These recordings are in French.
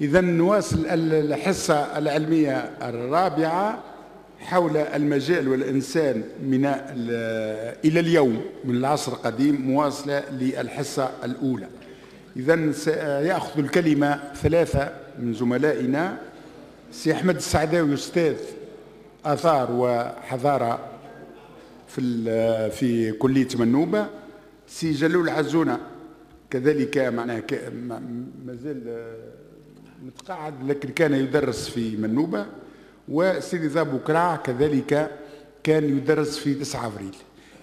إذا نواصل الحصة العلمية الرابعة حول المجال والإنسان إلى اليوم من العصر القديم، مواصلة للحصة الأولى. إذا سيأخذ الكلمة ثلاثة من زملائنا: سي أحمد السعداوي أستاذ آثار وحضارة في كلية منوبة، سي جلول عزونة كذلك معناها مازال متقاعد لكن كان يدرس في منوبة، وسيدي ذا بكرع كذلك كان يدرس في 9 أبريل.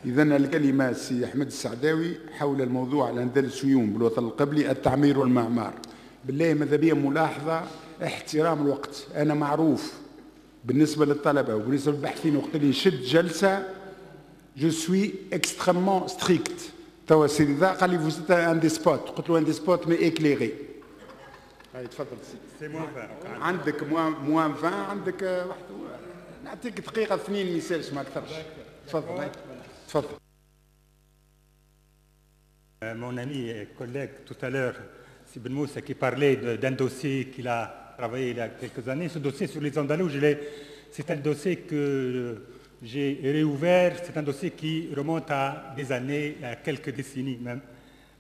إذن الكلمة سي أحمد السعداوي حول الموضوع الأندلسيون بالوطن القبلي، التعمير والمعمار. بالله ماذا بيا ملاحظة احترام الوقت. أنا معروف بالنسبة للطلبة وبالنسبة للباحثين وقت اللي نشد جلسة جو سوي اكستريمون ستريكت. توا سيدي ذا قال لي فوزيت ان دي سبوت، قلت له ان دي سبوت مي ايكليغي. هاي تفضل سيدي. عندك موان 20، عندك واحد نعطيك دقيقة 2 ما يسالش ما أكثرش. تفضل تفضل. Mon ami et collègue tout à l'heure, Sibin Moussa, qui parlait d'un dossier qu'il a travaillé il y a quelques années. Ce dossier sur les Andalous, c'est un dossier que j'ai réouvert. C'est un dossier qui remonte à des années, à quelques décennies même.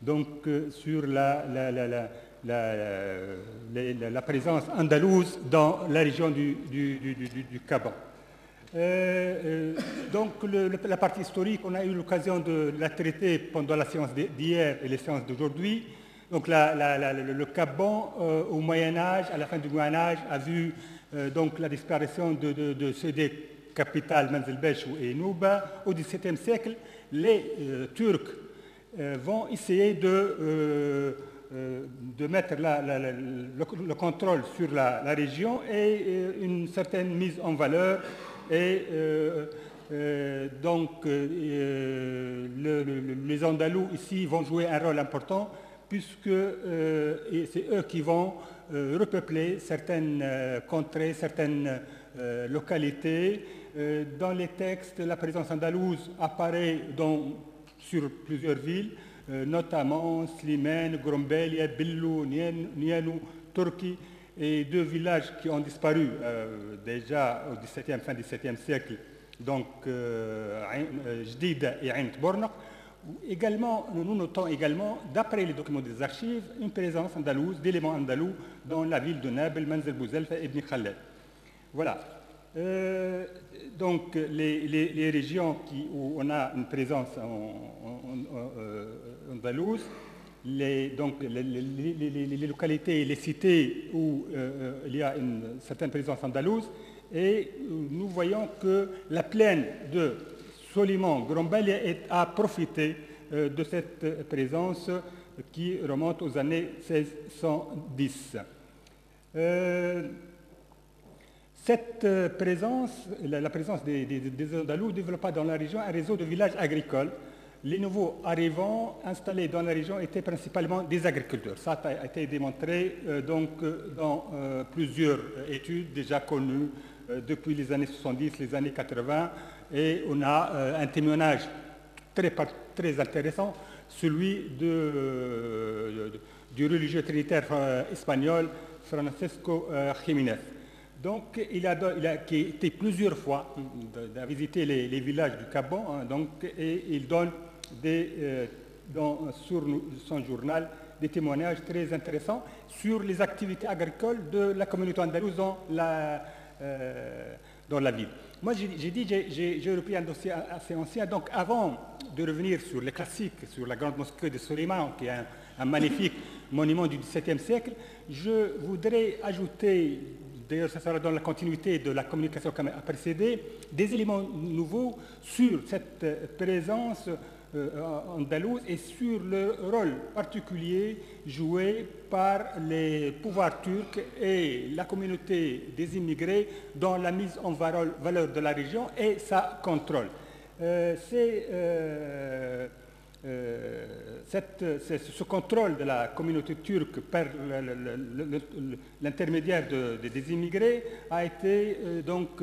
Donc sur la présence andalouse dans la région du Caban. Donc la partie historique, on a eu l'occasion de la traiter pendant la séance d'hier et les séances d'aujourd'hui. Donc le Caban au Moyen-Âge, à la fin du Moyen-Âge, a vu donc la disparition de ces deux capitales, Menzelbesh et Nouba. Au XVIIe siècle, les Turcs vont essayer de mettre le contrôle sur la région et une certaine mise en valeur. Et donc, les Andalous ici vont jouer un rôle important puisque c'est eux qui vont repeupler certaines contrées, certaines localités. Dans les textes, la présence andalouse apparaît sur plusieurs villes, notamment Slimane, Grombelia, Billou, Nianou, Turki, et 2 villages qui ont disparu déjà au fin XVIIe siècle, donc Jdida et Ain Bornaq. Également, nous notons également, d'après les documents des archives, une présence andalouse, d'éléments andalous dans la ville de Nabil, Manzel Bouzelfa et Ibn Khaled. Voilà. Donc, les régions où on a une présence andalouse, les localités et les cités où il y a une certaine présence andalouse, et nous voyons que la plaine de Soliman, Grombalia a profité de cette présence qui remonte aux années 1610. Cette présence, la présence des Andalous développa dans la région un réseau de villages agricoles. Les nouveaux arrivants installés dans la région étaient principalement des agriculteurs. Ça a été démontré donc, dans plusieurs études déjà connues depuis les années 70, les années 80. Et on a un témoignage très intéressant, celui du religieux trinitaire espagnol Francisco Jiménez. Donc, il a été plusieurs fois à visiter les villages du Caban, hein, donc, et il donne sur son journal des témoignages très intéressants sur les activités agricoles de la communauté andalouse dans la ville. Moi, j'ai repris un dossier assez ancien, donc avant de revenir sur les classiques, sur la grande mosquée de Soliman, qui est un magnifique monument du XVIIe siècle, je voudrais ajouter, d'ailleurs ça sera dans la continuité de la communication qui a précédé, des éléments nouveaux sur cette présence andalouse et sur le rôle particulier joué par les pouvoirs turcs et la communauté des immigrés dans la mise en valeur de la région et sa contrôle. Ce contrôle de la communauté turque par l'intermédiaire des immigrés a été donc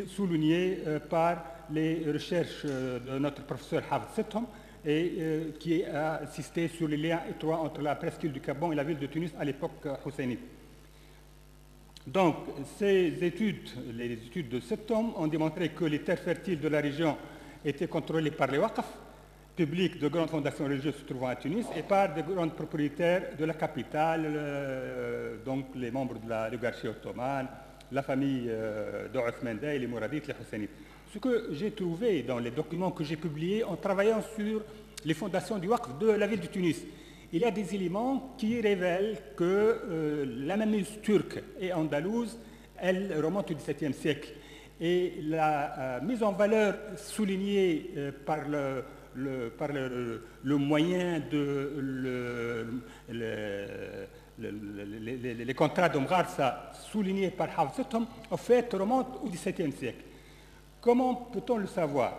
souligné par les recherches de notre professeur Hafez Sethom et qui a insisté sur les liens étroits entre la presqu'île du Gabon et la ville de Tunis à l'époque houssainite. Donc, ces études, les études de cet homme, ont démontré que les terres fertiles de la région étaient contrôlées par les waqf, publics de grandes fondations religieuses se trouvant à Tunis, et par de grands propriétaires de la capitale, donc les membres de la oligarchie ottomane, la famille de Othman Bey, les Mouradites, les Husseinites. Ce que j'ai trouvé dans les documents que j'ai publiés en travaillant sur les fondations du waqf de la ville de Tunis, il y a des éléments qui révèlent que la mainmise turque et andalouse, elle remonte au XVIIe siècle. Et la mise en valeur soulignée par le moyen de les contrats de Mgharsa soulignés par Hafs, en fait, remontent au XVIIe siècle. Comment peut-on le savoir?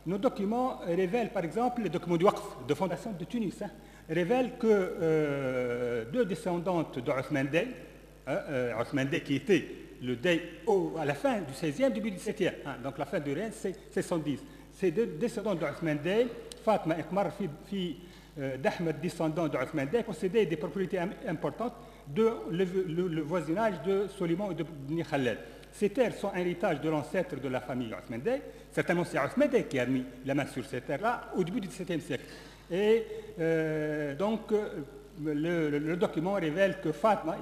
Nos documents révèlent, par exemple, les documents du waqf de fondation de Tunis, révèlent que deux descendantes d'Othman Bey, Othman Bey qui était le Dey à la fin du XVIe, début du XVIIe, donc la fin du règne, c'est 110. Ces deux descendants d'Othman Bey, Fatma et Qmar, fille d'Ahmed, descendant d'Othman Bey, possédaient des propriétés importantes de le voisinage de Soliman et de Bni Khaled. Ces terres sont un héritage de l'ancêtre de la famille Othman Bey. Certainement, c'est Othman Bey qui a mis la main sur ces terres-là au début du XVIIe siècle. Et donc, le document révèle que Fatma,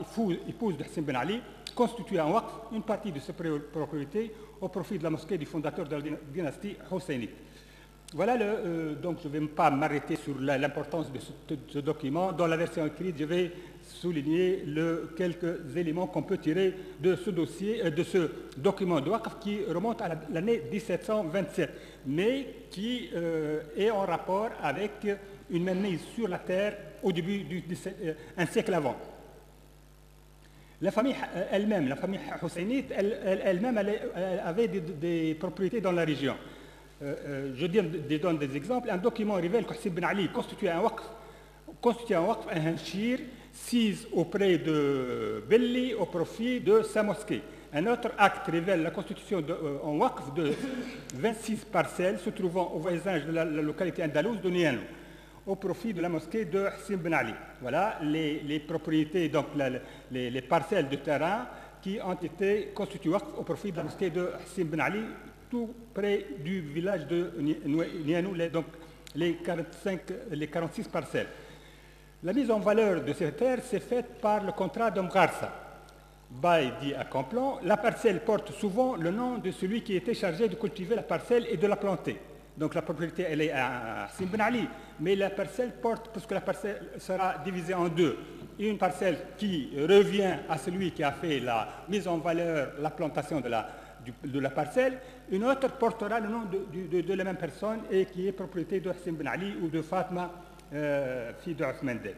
épouse de Hassan Ben Ali, constituait en waqf une partie de ses propriétés au profit de la mosquée du fondateur de la dynastie hussainite. Voilà, donc je ne vais pas m'arrêter sur l'importance de ce document. Dans la version écrite, je vais souligner quelques éléments qu'on peut tirer de ce dossier, de ce document de waqf qui remonte à l'année 1727, mais qui est en rapport avec une mainmise sur la terre au début un siècle avant. La famille elle-même, la famille hussainite, elle-même avait des propriétés dans la région. Je donne des exemples. Un document révèle que Hassan Ben Ali constituait un waqf, un hanchir, sise auprès de Belli au profit de sa mosquée. Un autre acte révèle la constitution en waqf de 26 parcelles se trouvant au voisinage de la localité andalouse de Niano, au profit de la mosquée de Hassan Ben Ali. Voilà les propriétés, donc les parcelles de terrain qui ont été constituées au profit de la mosquée de Hassan Ben Ali, tout près du village de Niano, donc les 46 parcelles. La mise en valeur de ces terres s'est faite par le contrat de Mgharsa. Bail dit à Complan, la parcelle porte souvent le nom de celui qui était chargé de cultiver la parcelle et de la planter. Donc la propriété, elle est à Hassan Ben Ali, mais la parcelle porte, parce que la parcelle sera divisée en deux. Une parcelle qui revient à celui qui a fait la mise en valeur, la plantation de la parcelle. Une autre portera le nom de la même personne et qui est propriété de Hassan Ben Ali ou de Fatma, fille de Othman Bey.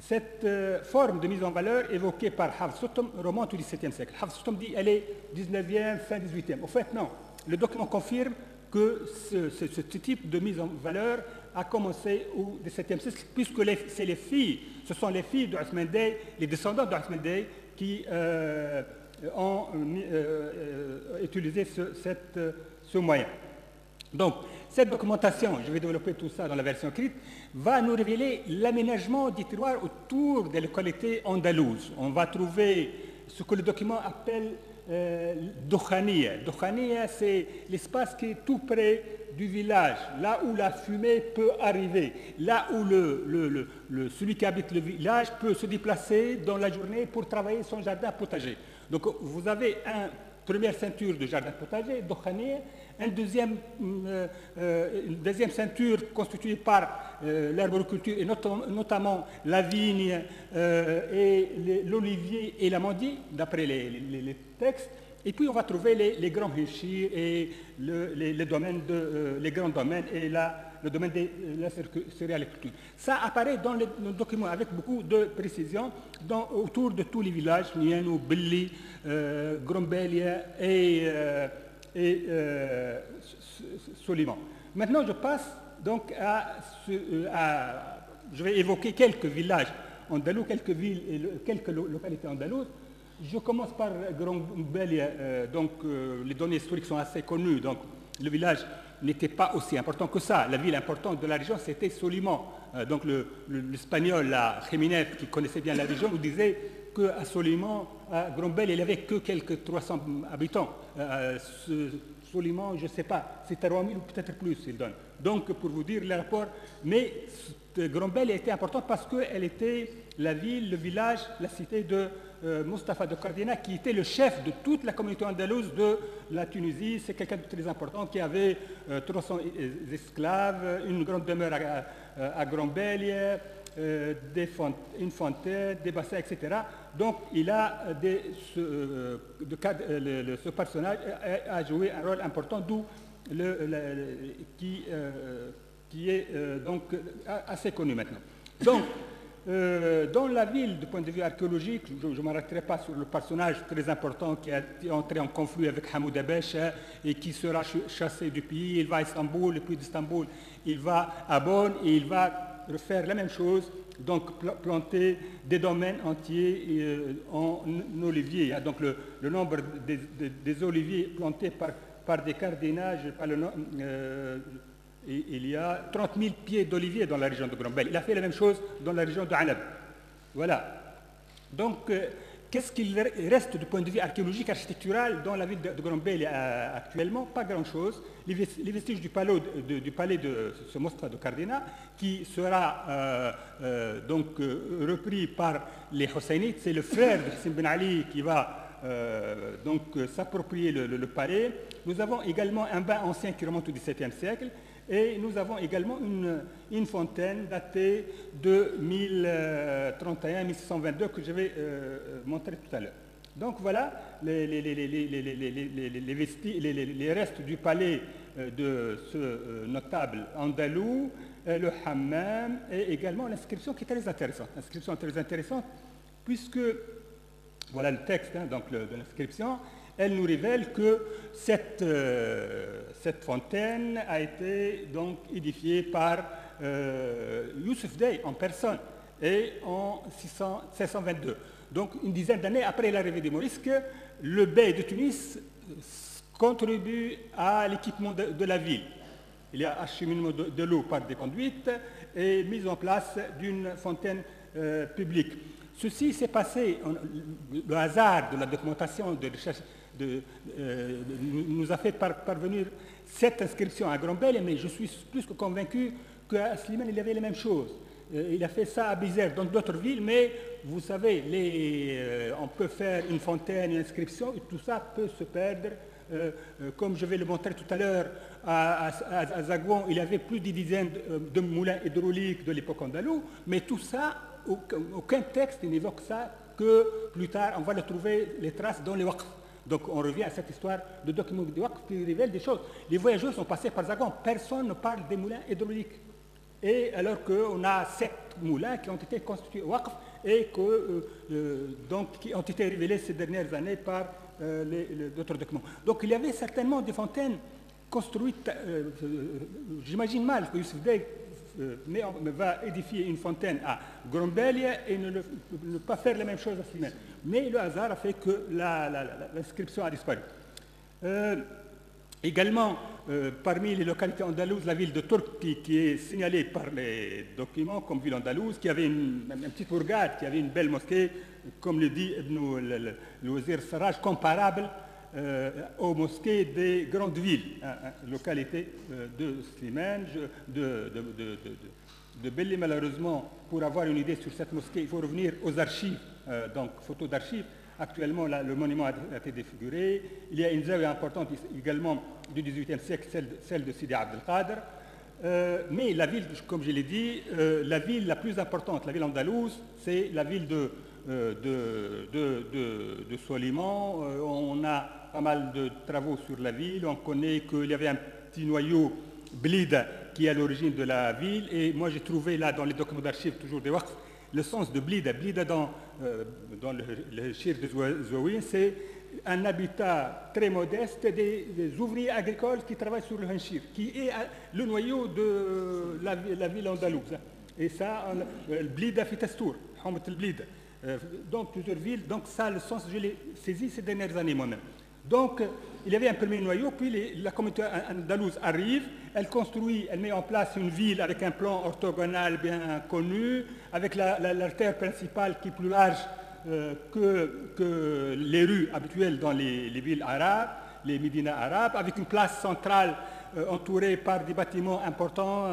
Cette forme de mise en valeur évoquée par Hafs remonte au XVIIe siècle. Hafs dit qu'elle est 19e, fin 18e. Au fait, non. Le document confirme que ce type de mise en valeur a commencé au XVIIe siècle, puisque ce sont les filles d'Othman Bey, les descendants d'Othman Bey, qui ont utilisé ce moyen. Donc, cette documentation, je vais développer tout ça dans la version écrite, va nous révéler l'aménagement du terroir autour des localités andalouses. On va trouver ce que le document appelle Dokhaniya. Dokhaniya, c'est l'espace qui est tout près du village, là où la fumée peut arriver, là où celui qui habite le village peut se déplacer dans la journée pour travailler son jardin potager. Donc vous avez une première ceinture de jardin potager, Dokhaniya, une deuxième ceinture constituée par l'arboriculture et notamment la vigne et l'olivier et l'amandier, d'après les textes. Et puis on va trouver les grands henchirs et les grands domaines et le domaine de la céréaliculture. Ça apparaît dans le document avec beaucoup de précision autour de tous les villages, Niano, Belli, Grombelia et Soliman. Maintenant, je passe donc je vais évoquer quelques villages andalous, quelques villes et quelques localités andalouses. Je commence par Grombelia, donc les données historiques sont assez connues. Donc, le village n'était pas aussi important que ça. La ville importante de la région, c'était Soliman. Donc l'Espagnol, Jiménez, qui connaissait bien la région, nous disait qu'à Soliman, à Grombelle, il n'y avait que quelques 300 habitants. Soliman, je ne sais pas, c'est 3000 ou peut-être plus, il donne. Donc, pour vous dire le rapport, mais Grombelle était importante parce qu'elle était la ville, le village, la cité de Mustapha de Cardena, qui était le chef de toute la communauté andalouse de la Tunisie. C'est quelqu'un de très important qui avait 300 esclaves, une grande demeure à Grombelle, une fontaine, des bassins, etc. Donc, il a ce personnage a joué un rôle important, d'où qui est donc assez connu maintenant. Donc, dans la ville, du point de vue archéologique, je ne m'arrêterai pas sur le personnage très important qui est entré en conflit avec Hamoud Abesh et qui sera chassé du pays. Il va à Istanbul, et puis d'Istanbul, il va à Bonn et il va refaire la même chose, donc planter des domaines entiers en oliviers. Donc le nombre des oliviers plantés par des cardinages, il y a 30 000 pieds d'oliviers dans la région de Grombelle. Il a fait la même chose dans la région de Anab. Voilà. Donc, qu'est-ce qu'il reste du point de vue archéologique, architectural dans la ville de Grombelle actuellement? Pas grand-chose. Les vestiges du palais de ce Mustapha de Cardena, qui sera donc repris par les Husseinites. C'est le frère de Hassan Ben Ali qui va donc s'approprier le palais. Nous avons également un bain ancien qui remonte au XVIIe siècle. Et nous avons également une fontaine datée de 1031-1622 que je vais montrer tout à l'heure. Donc voilà les restes du palais de ce notable andalou, le hammam et également l'inscription qui est très intéressante. L'inscription très intéressante puisque, voilà le texte donc de l'inscription. Elle nous révèle que cette fontaine a été donc édifiée par Youssef Dey en personne et en 1622. Donc une dizaine d'années après l'arrivée des Morisques, le bey de Tunis contribue à l'équipement de la ville. Il y a acheminement de l'eau par des conduites et mise en place d'une fontaine publique. Ceci s'est passé, le hasard de la documentation de recherche nous a fait parvenir cette inscription à Grombelle, mais je suis plus que convaincu qu'à Slimane, il y avait les mêmes choses. Il a fait ça à Bizerte, dans d'autres villes, mais vous savez, on peut faire une fontaine, une inscription, et tout ça peut se perdre. Comme je vais le montrer tout à l'heure, à Zagouan, il y avait plus d'une dizaine de moulins hydrauliques de l'époque andalouse, mais tout ça, aucun texte n'évoque ça, que plus tard, on va le trouver, les traces dans les waqf. Donc on revient à cette histoire de documents de waqf qui révèle des choses. Les voyageurs sont passés par Zagouan, personne ne parle des moulins hydrauliques. Et alors qu'on a 7 moulins qui ont été constitués au waqf et qui ont été révélés ces dernières années par d'autres documents. Donc il y avait certainement des fontaines construites, j'imagine mal que Youssef Dey va édifier une fontaine à Grombelle et ne pas faire la même chose à Slimane. Mais le hasard a fait que l'inscription a disparu. Également, parmi les localités andalouses, la ville de Turquie qui est signalée par les documents comme ville andalouse, qui avait une petite bourgade, qui avait une belle mosquée, comme le dit le Wazir Sarraj, comparable aux mosquées des grandes villes, localités de Slimane, de Belley. Malheureusement, pour avoir une idée sur cette mosquée, il faut revenir aux archives, donc photos d'archives. Actuellement, là, le monument a été défiguré. Il y a une zaouia importante également du XVIIIe siècle, celle de Sidi Abdelkader. Mais la ville, comme je l'ai dit, la ville la plus importante, la ville andalouse, c'est la ville de Soliman. On a pas mal de travaux sur la ville. On connaît qu'il y avait un petit noyau Blida qui est à l'origine de la ville. Et moi, j'ai trouvé là, dans les documents d'archives, toujours des waqf, le sens de Blida. Blida, dans le shir de Zouawin, c'est un habitat très modeste des ouvriers agricoles qui travaillent sur le Hanchir, qui est le noyau de la ville andalouse. Et ça, Blida fit Astour, Hamet el Blida. Donc, plusieurs villes. Donc, ça, le sens, je l'ai saisi ces dernières années moi-même. Donc, il y avait un premier noyau, puis la communauté andalouse arrive, elle construit, elle met en place une ville avec un plan orthogonal bien connu, avec l'artère principale qui est plus large que les rues habituelles dans les villes arabes, les médinas arabes, avec une place centrale entourée par des bâtiments importants,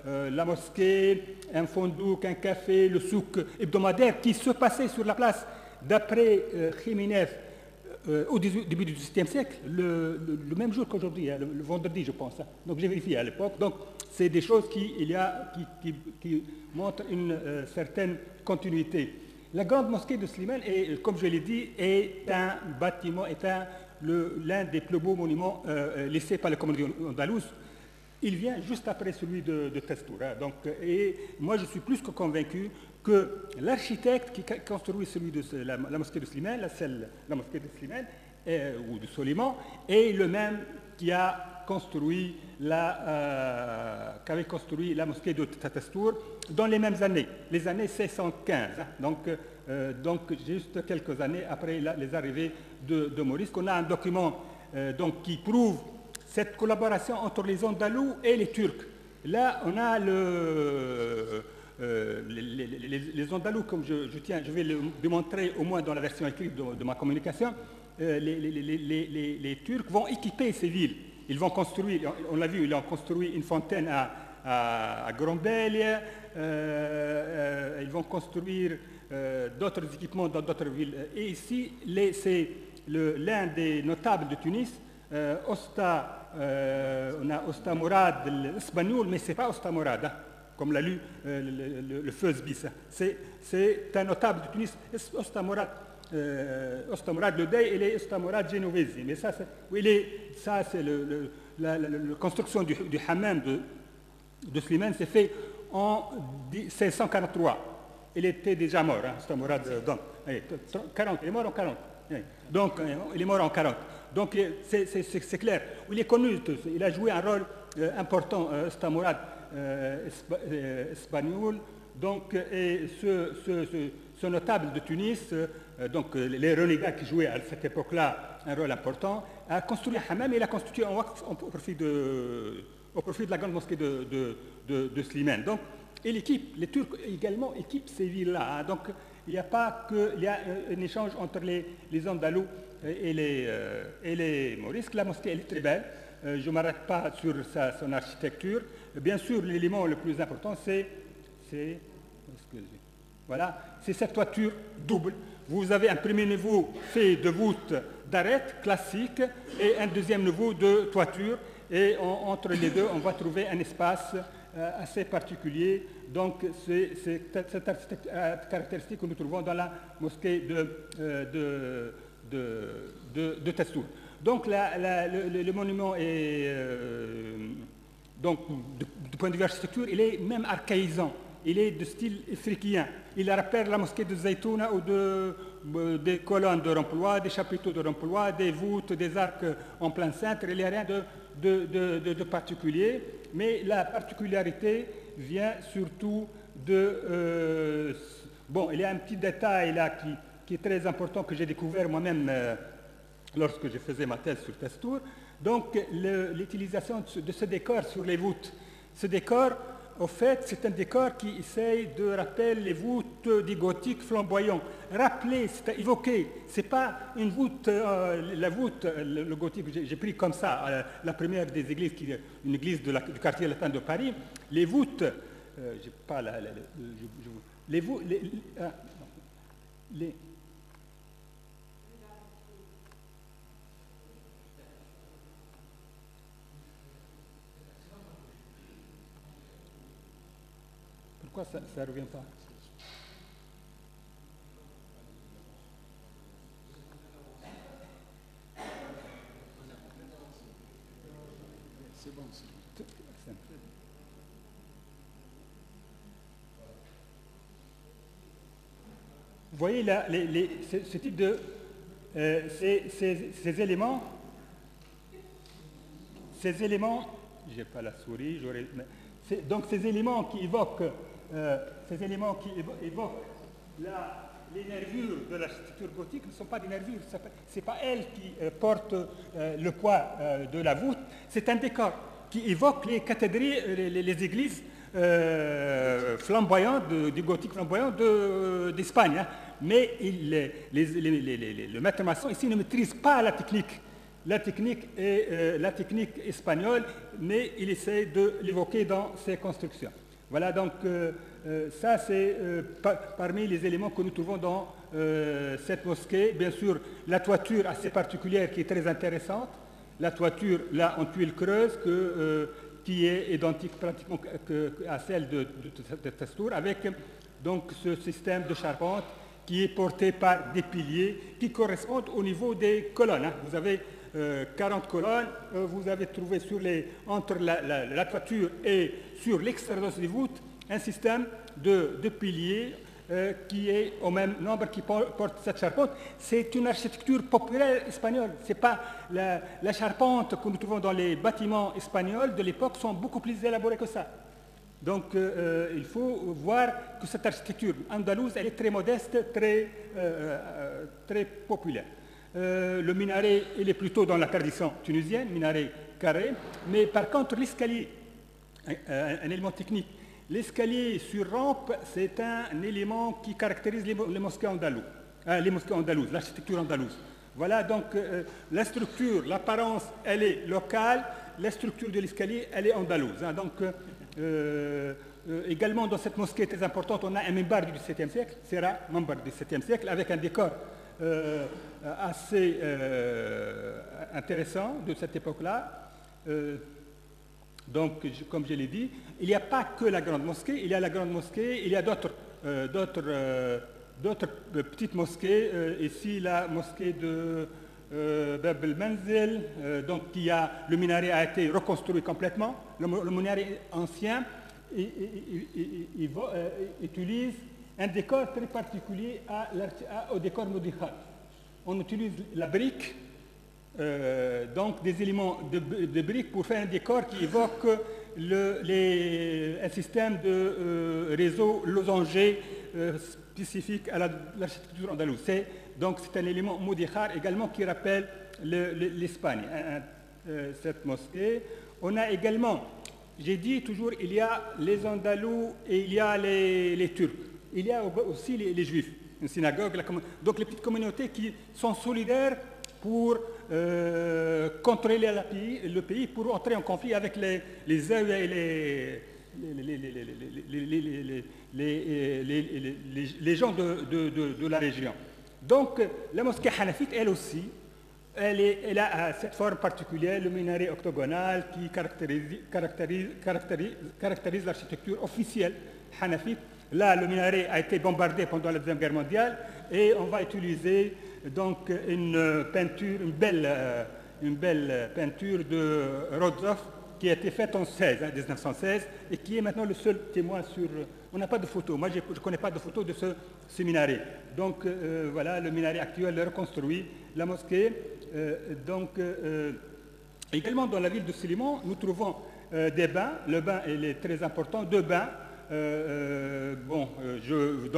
la mosquée, un fondouk, un café, le souk hebdomadaire qui se passait sur la place d'après Jiménez au début du XVIIe siècle, le même jour qu'aujourd'hui, hein, le vendredi, je pense. Hein. Donc j'ai vérifié à l'époque. Donc c'est des choses qui montrent une certaine continuité. La grande mosquée de Slimane, comme je l'ai dit, est un bâtiment, l'un des plus beaux monuments laissés par la communauté andalouse. Il vient juste après celui de Testour. Hein. Donc, et moi, je suis plus que convaincu que l'architecte qui construit celui de la mosquée de Slimane, la mosquée de Slimane, ou de Soliman, est le même qui a construit qu'avait construit la mosquée de Testour dans les mêmes années, les années 1615. Hein. Donc, juste quelques années après les arrivées de Maurice, qu'on a un document qui prouve cette collaboration entre les Andalous et les Turcs. Là, on a les Andalous, comme je vais le démontrer au moins dans la version écrite de ma communication, les Turcs vont équiper ces villes. Ils vont construire, on l'a vu, ils ont construit une fontaine à Grombelle, ils vont construire d'autres équipements dans d'autres villes. Et ici, c'est l'un des notables de Tunis, on a Osta Mourad l'espagnol, mais ce n'est pas Osta Mourad, hein, comme l'a lu le Feuzbis. C'est un notable de Tunis, Osta Mourad le Dey et Osta Mourad Genovesi. Mais ça, c'est la construction du hammam de Slimane, c'est fait en 1643. Il était déjà mort, hein, Osta Mourad. Il est mort en 40. Donc, il est mort en 40. Donc, c'est clair. Il est connu, il a joué un rôle important, Osta Mourad espagnol. Donc, et ce notable de Tunis, donc les renégats qui jouaient à cette époque-là un rôle important, a construit un hammam et il a constitué un waqf au profit de la grande mosquée de Slimane. Donc, et les Turcs également équipent ces villes-là. Hein. Donc, il y a un échange entre les Andalous et les Morisques. La mosquée elle est très belle. Je ne m'arrête pas sur son architecture. Bien sûr, l'élément le plus important, c'est cette toiture double. Vous avez un premier niveau fait de voûte d'arête classique et un deuxième niveau de toiture. Et entre les deux, on va trouver un espace assez particulier. Donc, c'est cette caractéristique que nous trouvons dans la mosquée de Testour. Donc, le monument est, donc, du point de vue architecture, il est même archaïsant. Il est de style africain. Il rappelle la mosquée de Zaytouna ou des colonnes de remploi, des chapiteaux de remploi, des voûtes, des arcs en plein cintre. Il n'y a rien de particulier. Mais la particularité vient surtout bon, il y a un petit détail là qui est très important que j'ai découvert moi-même lorsque je faisais ma thèse sur Testour. Donc, l'utilisation de ce décor sur les voûtes. Ce décor, au fait, c'est un décor qui essaye de rappeler les voûtes du gothique flamboyant. Rappeler, c'est évoquer. Ce n'est pas une voûte, la voûte, le gothique, j'ai pris comme ça, la première des églises, une église du quartier latin de Paris. Les voûtes, j'ai pas les voûtes, pourquoi ça ne revient pas? C'est bon. Vous voyez là, ce type de... ces éléments, je n'ai pas la souris, donc ces éléments qui évoquent, la les nervures de l'architecture gothique ne sont pas des nervures, ce n'est pas elles qui portent le poids de la voûte, c'est un décor qui évoque les cathédrales, les églises flamboyantes, du gothique flamboyant d'Espagne. Hein. Mais le maître maçon ici ne maîtrise pas la technique. La technique espagnole, mais il essaie de l'évoquer dans ses constructions. Voilà, donc ça c'est parmi les éléments que nous trouvons dans cette mosquée. Bien sûr, la toiture assez particulière qui est très intéressante. La toiture, là, en tuile creuse, qui est identique pratiquement à celle de Testour, avec donc ce système de charpente qui est porté par des piliers qui correspondent au niveau des colonnes. Hein. Vous avez 40 colonnes, vous avez trouvé entre la toiture et sur l'extérieur des voûtes un système de piliers qui est au même nombre qui porte cette charpente. C'est une architecture populaire espagnole. C'est pas la charpente que nous trouvons dans les bâtiments espagnols de l'époque sont beaucoup plus élaborés que ça. Donc il faut voir que cette architecture andalouse, elle est très modeste, très populaire. Le minaret, il est plutôt dans la tradition tunisienne, minaret carré, mais par contre l'escalier, un élément technique, l'escalier sur rampe, c'est un élément qui caractérise les mosquées andalouses, l'architecture andalouse. Voilà, donc la structure, l'apparence, elle est locale, la structure de l'escalier, elle est andalouse. Hein, donc, également dans cette mosquée très importante, on a un mimbar du XVIIe siècle, Serra, mimbar du XVIIe siècle, avec un décor assez intéressant de cette époque-là. Donc, comme je l'ai dit, il n'y a pas que la grande mosquée, il y a la grande mosquée, il y a d'autres petites mosquées. Ici, la mosquée de Bab el-Manzil, donc le minaret a été reconstruit complètement. Le minaret ancien utilise un décor très particulier au décor modifié. On utilise la brique, donc des éléments de briques pour faire un décor qui évoque un système de réseau losangé spécifique à l'architecture andalouse. Donc c'est un élément modichar également qui rappelle l'Espagne, cette mosquée. On a également, j'ai dit toujours, il y a les Andalous et il y a les Turcs. Il y a aussi les Juifs, une synagogue, donc les petites communautés qui sont solidaires pour contrôler le pays, pour entrer en conflit avec les Zaouïas et les gens de la région. Donc la mosquée hanafite, elle aussi, elle a cette forme particulière, le minaret octogonal qui caractérise l'architecture officielle hanafite. Là, le minaret a été bombardé pendant la Deuxième Guerre mondiale et on va utiliser donc une belle peinture de Rozof qui a été faite en 1916 et qui est maintenant le seul témoin sur... On n'a pas de photo, moi je ne connais pas de photo de ce minaret. Donc voilà, le minaret actuel est reconstruit, la mosquée. Également dans la ville de Souleymane, nous trouvons des bains. Le bain il est très important, deux bains. Dans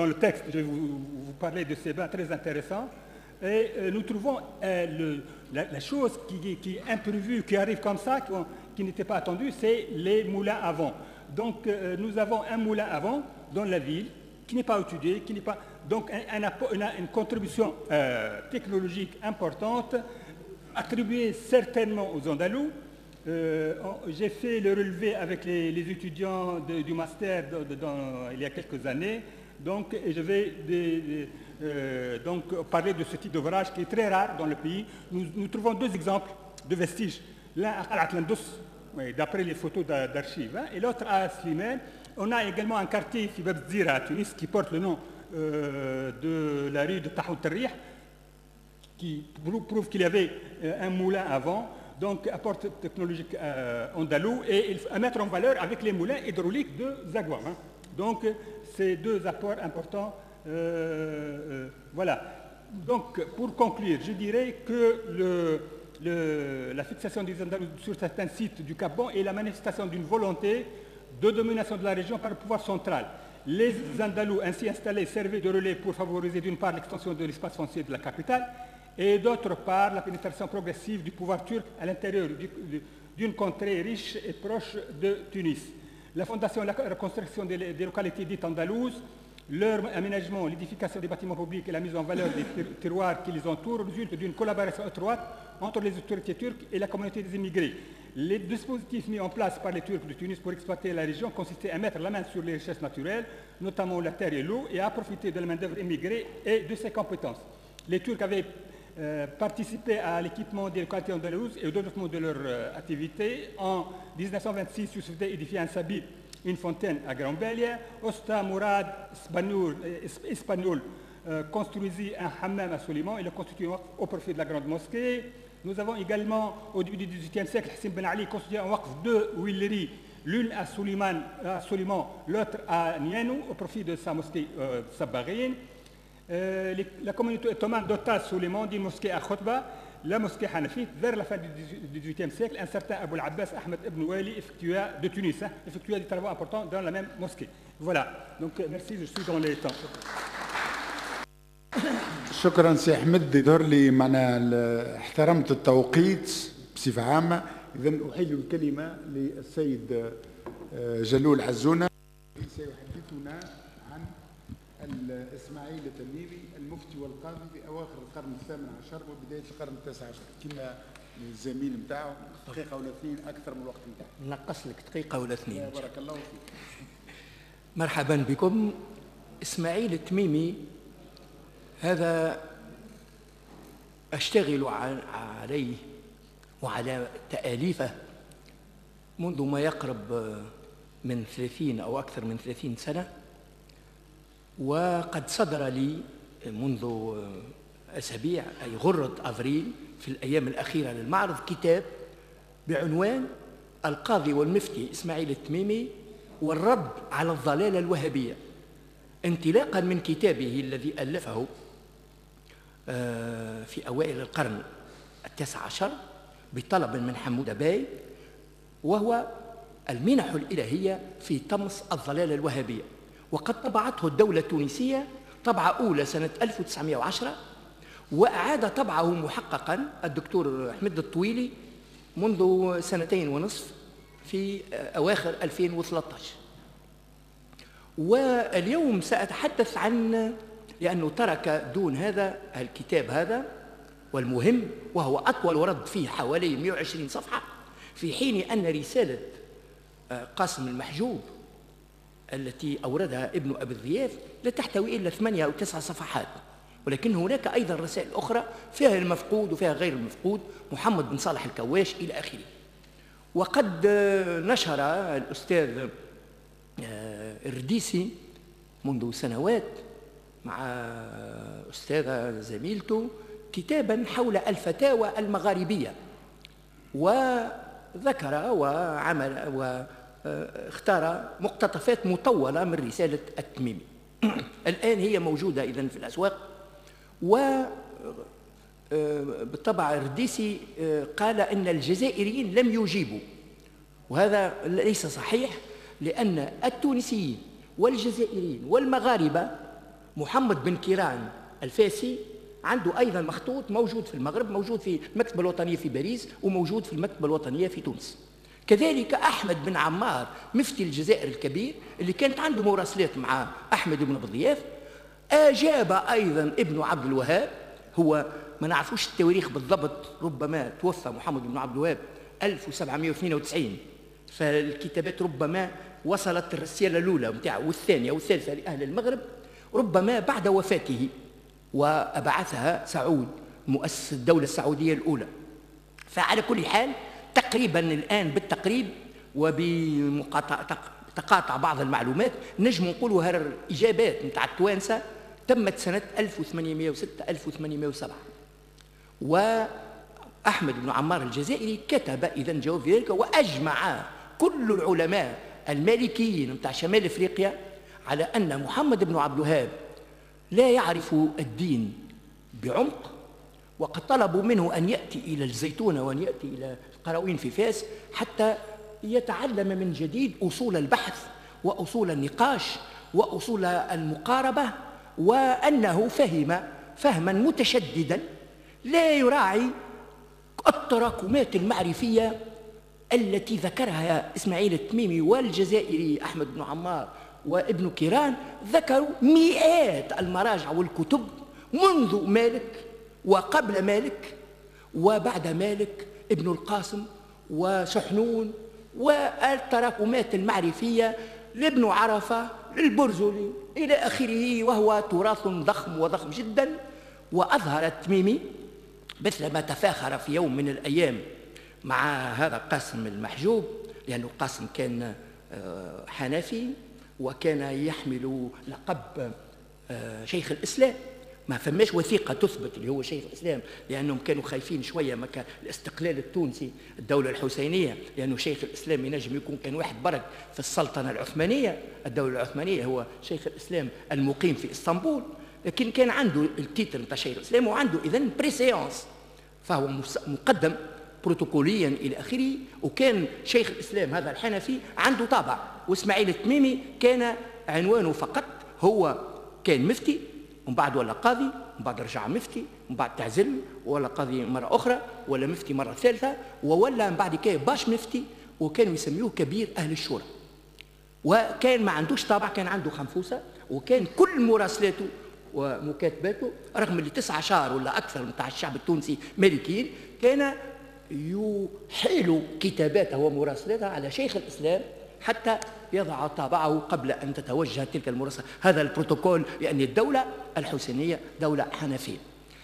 le texte, je vais vous parler de ces bains très intéressants. Et nous trouvons la chose qui est imprévue, qui arrive comme ça, qui n'était pas attendue, c'est les moulins à vent. Donc nous avons un moulin à vent dans la ville qui n'est pas étudié, qui n'est pas... Donc une contribution technologique importante, attribuée certainement aux Andalous. J'ai fait le relevé avec les étudiants du master il y a quelques années, donc et je vais donc parler de ce type d'ouvrage qui est très rare dans le pays. Nous trouvons deux exemples de vestiges. L'un à Atlandos, d'après les photos d'archives, hein, et l'autre à Slimane. On a également un quartier, Fibab Zira à Tunis, qui porte le nom de la rue de Tahout Terrih, qui prouve qu'il y avait un moulin avant. Donc apport technologique andalou et à mettre en valeur avec les moulins hydrauliques de Zagouar. Hein. Donc ces deux apports importants. Voilà. Donc pour conclure, je dirais que la fixation des Andalous sur certains sites du Cap Bon est la manifestation d'une volonté de domination de la région par le pouvoir central. Les Andalous ainsi installés servaient de relais pour favoriser d'une part l'extension de l'espace foncier de la capitale et d'autre part la pénétration progressive du pouvoir turc à l'intérieur d'une contrée riche et proche de Tunis. La fondation et la reconstruction des localités dites andalouses, leur aménagement, l'édification des bâtiments publics et la mise en valeur des terroirs qui les entourent résultent d'une collaboration étroite entre les autorités turques et la communauté des immigrés. Les dispositifs mis en place par les Turcs de Tunis pour exploiter la région consistaient à mettre la main sur les richesses naturelles, notamment la terre et l'eau, et à profiter de la main-d'œuvre immigrée et de ses compétences. Les Turcs avaient participé à l'équipement des localités andalouses et au développement de leur activité. En 1926, Youssouf Dey édifia un sabit, une fontaine à Grambélia. Osta Mourad espagnol construisit un hammam à Soliman et le constitue au profit de la grande mosquée. Nous avons également, au début du XVIIIe siècle, Hassim Ben Ali constitué un waqf de huileries, l'une à Soliman, l'autre à Nianou, au profit de sa mosquée Sabbaghine. La communauté ottomane dota Soliman d'une mosquée à Khotba, la mosquée Hanafite. Vers la fin du XVIIIe siècle, un certain Abou al-Abbas Ahmed ibn Wali de Tunis effectua des travaux importants dans la même mosquée. Voilà, donc merci, je suis dans les temps. شكرا سي احمد. يظهر لي معنا احترمت التوقيت بصفه عامه. اذا احيل الكلمه للسيد جلول عزونه سيحدثنا عن الاسماعيل التميمي المفتي والقاضي في اواخر القرن الثامن عشر وبدايه القرن التاسع عشر. كما الزميل نتاعو دقيقه ولا اثنين اكثر من الوقت نتاعو. نقص لك دقيقه ولا اثنين. بارك الله فيك. مرحبا بكم. اسماعيل التميمي هذا أشتغل عليه وعلى تآليفه منذ ما يقرب من 30 أو أكثر من 30 سنة، وقد صدر لي منذ أسابيع أي غرة أفريل في الأيام الأخيرة للمعرض كتاب بعنوان القاضي والمفتي إسماعيل التميمي والرد على الضلالة الوهابية، انطلاقا من كتابه الذي ألفه في أوائل القرن التاسع عشر بطلب من حمود باي، وهو المنح الإلهية في طمس الضلالة الوهابية. وقد طبعته الدولة التونسية طبعة أولى سنة 1910، وأعاد طبعه محققا الدكتور أحمد الطويلي منذ 2.5 سنين في أواخر 2013. واليوم سأتحدث عن، لأنه ترك دون هذا الكتاب هذا والمهم، وهو أطول ورد فيه حوالي 120 صفحة، في حين أن رسالة قاسم المحجوب التي أوردها ابن أبي الضياف لا تحتوي إلا 8 أو 9 صفحات، ولكن هناك أيضا رسائل أخرى فيها المفقود وفيها غير المفقود، محمد بن صالح الكواش إلى آخره. وقد نشر الأستاذ الرديسي منذ سنوات مع أستاذة زميلته كتابا حول الفتاوى المغاربية، وذكر وعمل واختار مقتطفات مطولة من رسالة التميمي. الآن هي موجودة إذن في الأسواق. وبالطبع الرديسي قال إن الجزائريين لم يجيبوا، وهذا ليس صحيح، لأن التونسيين والجزائريين والمغاربة، محمد بن كيران الفاسي عنده أيضا مخطوط موجود في المغرب، موجود في المكتبة الوطنية في باريس، وموجود في المكتبة الوطنية في تونس. كذلك أحمد بن عمار مفتي الجزائر الكبير اللي كانت عنده مراسلات مع أحمد بن أبي الضياف، أجاب أيضا ابن عبد الوهاب. هو ما نعرفوش التواريخ بالضبط، ربما توفى محمد بن عبد الوهاب 1792، فالكتابات ربما وصلت الرسالة الأولى نتاعو والثانية والثالثة لأهل المغرب ربما بعد وفاته، وأبعثها سعود مؤسس الدولة السعودية الأولى. فعلى كل حال تقريبا الآن بالتقريب وبتقاطع بعض المعلومات نجم نقولوا هذه الإجابات نتاع التوانسة تمت سنة 1806 1807. وأحمد بن عمار الجزائري كتب إذن جواب ذلك، وأجمع كل العلماء المالكيين نتاع شمال أفريقيا على أن محمد بن عبد الوهاب لا يعرف الدين بعمق، وقد طلبوا منه أن يأتي إلى الزيتونة وأن يأتي إلى القرويين في فاس حتى يتعلم من جديد أصول البحث وأصول النقاش وأصول المقاربة، وأنه فهم فهما متشددا لا يراعي التراكمات المعرفية التي ذكرها إسماعيل التميمي والجزائري أحمد بن عمار وابن كيران. ذكروا مئات المراجع والكتب منذ مالك وقبل مالك وبعد مالك، ابن القاسم وسحنون، والتراكمات المعرفية لابن عرفة للبرزولي إلى آخره، وهو تراث ضخم وضخم جدا. وأظهر التميمي مثلما تفاخر في يوم من الأيام مع هذا قاسم المحجوب، لأنه قاسم كان حنفي وكان يحمل لقب شيخ الإسلام، ما فماش وثيقة تثبت اللي هو شيخ الإسلام، لأنهم كانوا خايفين شوية مكان الاستقلال التونسي الدولة الحسينية، لأنه شيخ الإسلام ينجم يكون كان واحد برك في السلطنة العثمانية. الدولة العثمانية هو شيخ الإسلام المقيم في إسطنبول، لكن كان عنده التيتر نتاع شيخ الإسلام وعنده إذن بريسيونس، فهو مقدم بروتوكوليا إلى آخره. وكان شيخ الإسلام هذا الحنفي عنده طابع، وإسماعيل التميمي كان عنوانه فقط هو كان مفتي، ومن بعد ولا قاضي، ومن بعد رجع مفتي، ومن بعد تعزل ولا قاضي مرة أخرى، ولا مفتي مرة ثالثة، وولا من بعد كي باش مفتي، وكانوا يسميوه كبير أهل الشورى. وكان ما عندوش طابع، كان عنده خنفوسة، وكان كل مراسلاته ومكاتباته رغم اللي 9 شهر ولا أكثر متاع الشعب التونسي مالكيين، كان يحيل كتاباته ومراسلاته على شيخ الإسلام حتى يضع طابعه قبل أن تتوجه تلك المراسلة. هذا البروتوكول، لأن الدولة الحسينية دولة حنفية.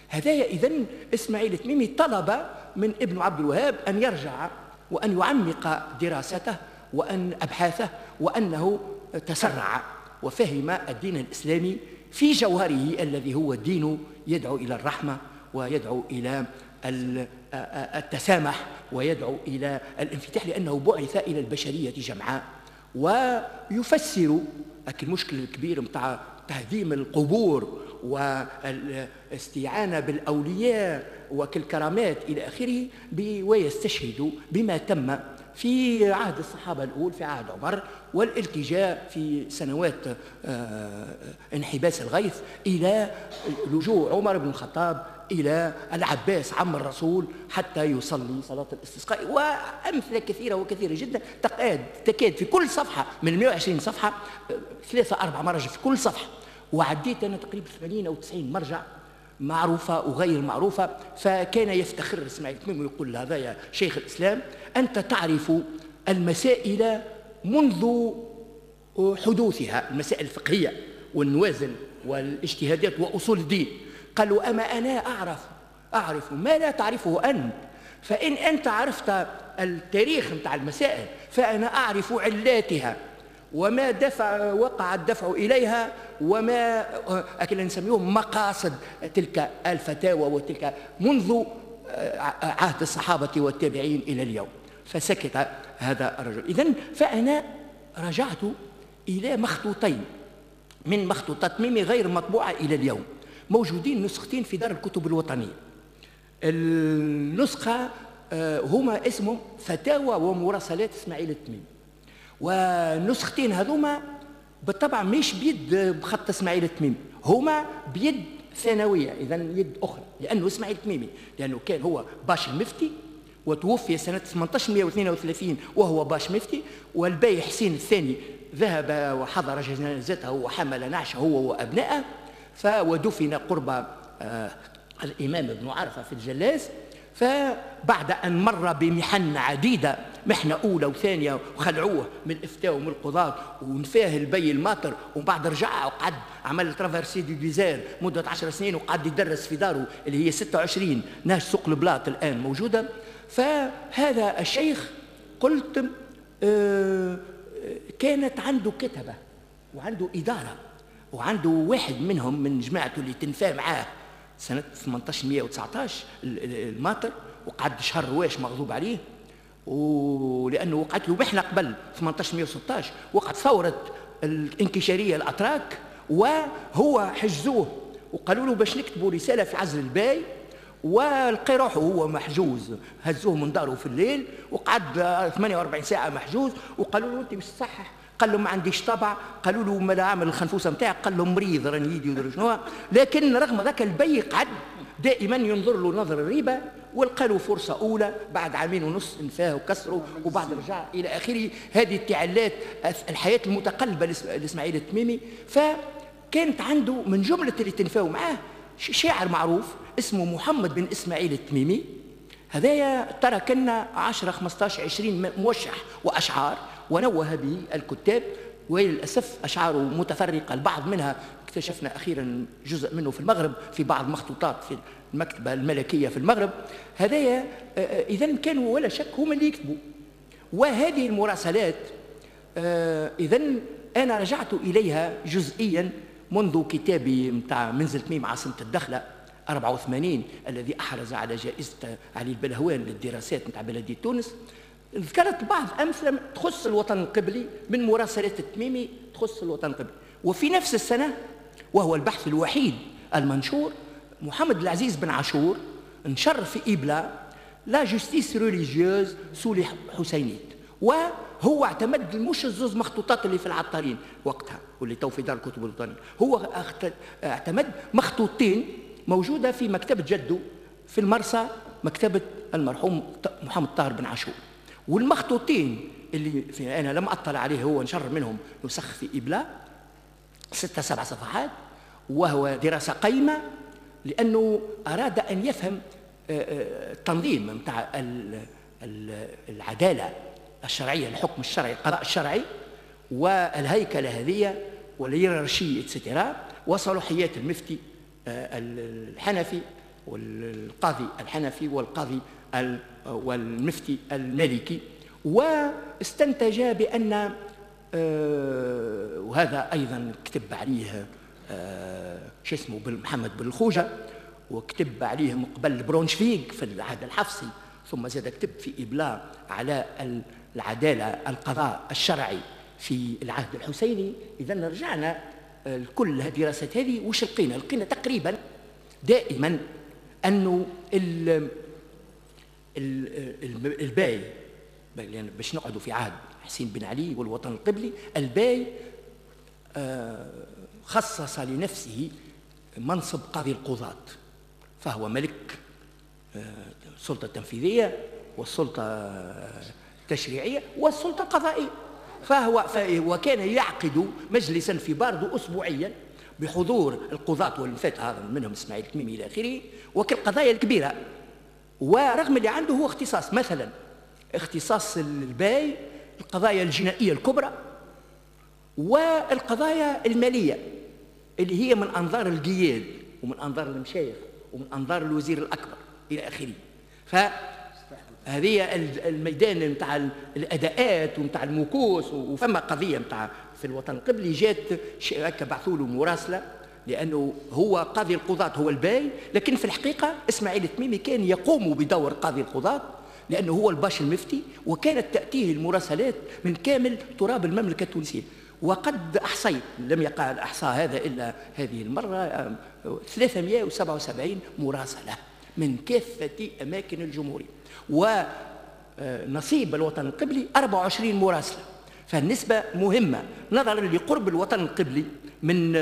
هدايا إذن إسماعيل التميمي طلب من ابن عبد الوهاب أن يرجع وأن يعمق دراسته وأن أبحاثه، وأنه تسرع وفهم الدين الإسلامي في جوهره الذي هو دين يدعو إلى الرحمة ويدعو إلى التسامح ويدعو إلى الانفتاح، لأنه بعث إلى البشرية جمعاء. ويفسر المشكل الكبير متاع تهديم القبور والاستعانة بالأولياء وكالكرامات إلى آخره، ويستشهد بما تم في عهد الصحابة الأول في عهد عمر، والالتجاء في سنوات انحباس الغيث إلى لجوء عمر بن الخطاب إلى العباس عم الرسول حتى يصلي صلاة الاستسقاء، وأمثلة كثيرة وكثيرة جدا. تكاد في كل صفحة من 120 صفحة 3-4 مراجع في كل صفحة، وعديت أنا تقريبا 80 أو 90 مرجع معروفة وغير معروفة. فكان يفتخر إسماعيل التميمي ويقول هذا يا شيخ الإسلام أنت تعرف المسائل منذ حدوثها، المسائل الفقهية والنوازل والاجتهادات وأصول الدين. قالوا أما أنا أعرف ما لا تعرفه أنت، فإن أنت عرفت التاريخ متاع المسائل فأنا أعرف علاتها وما وقع الدفع إليها، وما أكل نسميهم مقاصد تلك الفتاوى وتلك منذ عهد الصحابة والتابعين إلى اليوم. فسكت هذا الرجل. إذن فأنا رجعت إلى مخطوطين من مخطوطات ميمي غير مطبوعة إلى اليوم، موجودين نسختين في دار الكتب الوطنية. النسخة هما اسمهم فتاوى ومراسلات إسماعيل التميمي، والنسختين هذوما بالطبع مش بيد بخط إسماعيل التميمي، هما بيد ثانوية، إذا يد أخرى، لأنه إسماعيل التميمي لأنه كان هو باش المفتي وتوفي سنة 1832 وهو باش مفتي، والباي حسين الثاني ذهب وحضر جنازته وحمل نعشه هو وأبنائه، ودفن قرب الإمام ابن عرفة في الجلاس. فبعد أن مر بمحن عديدة، محنة أولى وثانية، وخلعوه من الإفتاء ومن القضاة ونفاه البي الماطر، ومن بعد رجع وقعد عمل ترافرسي دي ديزير مدة 10 سنين، وقعد يدرس في داره اللي هي 26 ناس سوق البلاط الآن موجودة. فهذا الشيخ قلت كانت عنده كتبة وعنده إدارة، وعنده واحد منهم من جماعته اللي تنفاه معاه سنة 1819 الماطر، وقعد شهر رواش مغضوب عليه، ولأنه وقعت له محنة قبل 1816، وقعت ثورة الانكشارية الأتراك، وهو حجزوه وقالوا له باش نكتبوا رسالة في عزل الباي، ولقي روحه هو محجوز، هزوه من داره في الليل وقعد 48 ساعة محجوز، وقالوا له أنت مش تصحح قال لهم ما عنديش طبع، قالوا له ما عامل الخنفوسه نتاعك، قال لهم مريض راني يدي ودري شنو. لكن رغم ذاك البي قعد دائما ينظر له نظر الريبه، ولقى له فرصه اولى بعد عامين ونص انفاه وكسره وبعد رجع الى اخره. هذه التعلات الحياه المتقلبه لاسماعيل التميمي. فكانت عنده من جمله اللي تنفاوا معاه شاعر معروف اسمه محمد بن اسماعيل التميمي. هذايا ترك لنا 10 15 20 موشح واشعار ونوه به الكتاب، وللاسف اشعاره متفرقه، البعض منها اكتشفنا اخيرا جزء منه في المغرب في بعض مخطوطات في المكتبه الملكيه في المغرب. هذايا اذا كانوا ولا شك هم اللي يكتبوا. وهذه المراسلات اذا انا رجعت اليها جزئيا منذ كتابي متاع منزل تميم عاصمه الدخله 84 الذي احرز على جائزه علي البلهوان للدراسات متاع بلديه تونس. ذكرت بعض امثله تخص الوطن القبلي من مراسلات التميمي تخص الوطن القبلي. وفي نفس السنه وهو البحث الوحيد المنشور، محمد العزيز بن عاشور نشر في إبلا لا جوستيس ريليجيوز سو لي حسينيت، وهو اعتمد مش الزوز مخطوطات اللي في العطارين وقتها واللي تو في دار الكتب الوطنيه، هو اعتمد مخطوطتين موجوده في مكتبه جده في المرسى، مكتبه المرحوم محمد طاهر بن عاشور. والمخطوطين اللي انا لم اطلع عليه هو نشر منهم نسخ في إبلا 6 7 صفحات، وهو دراسه قيمه لانه اراد ان يفهم التنظيم نتاع العداله الشرعيه، الحكم الشرعي، القضاء الشرعي، والهيكله هذه والهيرارشي اتسترا، وصلاحيات المفتي الحنفي والقاضي الحنفي والقاضي والمفتي المالكي. واستنتج بان وهذا ايضا كتب عليه شو اسمه محمد بن الخوجه، وكتب عليه من قبل برونشفيغ في العهد الحفصي، ثم زاد كتب في إبلاء على العدالة القضاء الشرعي في العهد الحسيني. إذا رجعنا كل الدراسات هذه وش لقينا تقريبا دائما أنه الباي يعني باش نقعدوا في عهد حسين بن علي والوطن القبلي، الباي خصص لنفسه منصب قاضي القضاة، فهو ملك السلطة التنفيذية والسلطة التشريعية والسلطة القضائية، وكان يعقد مجلسا في باردو أسبوعيا بحضور القضاة والمفات، هذا منهم اسماعيل التميمي إلى آخره، وكالقضايا الكبيرة. ورغم اللي عنده هو اختصاص، مثلا اختصاص الباي القضايا الجنائية الكبرى والقضايا المالية اللي هي من أنظار القياد ومن أنظار المشايخ ومن أنظار الوزير الأكبر إلى آخره. فهذه الميدان نتاع الأداءات ونتاع المكوس. وفما قضية نتاع في الوطن القبلي جات هكا بعثوا له مراسلة، لأنه هو قاضي القضاة هو الباي، لكن في الحقيقة إسماعيل التميمي كان يقوم بدور قاضي القضاة لأنه هو الباش المفتي، وكانت تأتيه المراسلات من كامل تراب المملكة التونسية. وقد أحصيت، لم يقع الإحصاء هذا إلا هذه المرة، 377 مراسلة من كافة أماكن الجمهورية، ونصيب الوطن القبلي 24 مراسلة. فالنسبة مهمة نظرا لقرب الوطن القبلي من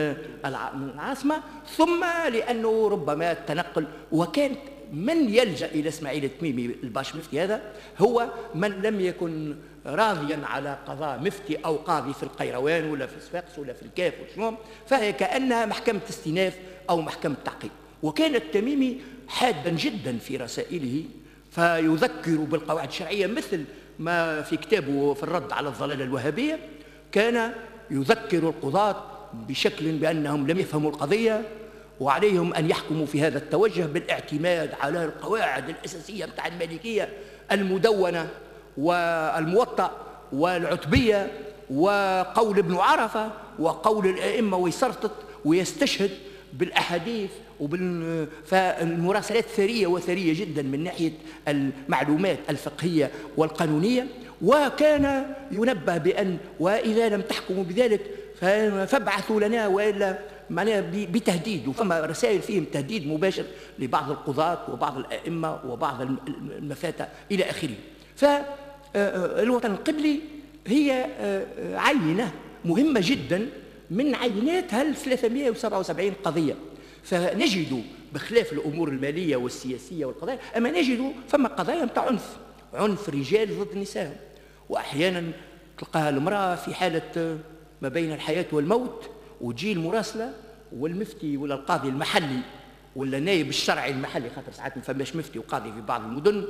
العاصمة، ثم لأنه ربما التنقل، وكان من يلجأ إلى إسماعيل التميمي الباش مفتي هذا هو من لم يكن راضيا على قضاء مفتي أو قاضي في القيروان ولا في صفاقس ولا في الكاف وشنو، فهي كأنها محكمة استئناف أو محكمة تعقيب. وكان التميمي حادا جدا في رسائله، فيذكر بالقواعد الشرعية مثل ما في كتابه في الرد على الضلالة الوهابية، كان يذكر القضاة بشكل بأنهم لم يفهموا القضية وعليهم أن يحكموا في هذا التوجه بالاعتماد على القواعد الأساسية بتاع المالكية المدونة والموطأ والعتبية وقول ابن عرفة وقول الأئمة، ويسرطط ويستشهد بالأحاديث فالمراسلات ثرية وثرية جدا من ناحية المعلومات الفقهية والقانونية. وكان ينبه بأن وإذا لم تحكموا بذلك فابعثوا لنا، وإلا معناها بتهديد. وفما رسائل فيهم تهديد مباشر لبعض القضاة وبعض الأئمة وبعض المفاتة إلى آخره. فالوطن القبلي هي عينة مهمة جدا من عينات هال 377 قضية. فنجد بخلاف الأمور المالية والسياسية والقضايا، أما نجد فما قضايا متاع عنف رجال ضد نساء، وأحيانا تلقاها المرأة في حالة ما بين الحياة والموت، وتجي المراسلة والمفتي ولا القاضي المحلي ولا نائب الشرعي المحلي، خاطر ساعات ما فماش مفتي وقاضي في بعض المدن،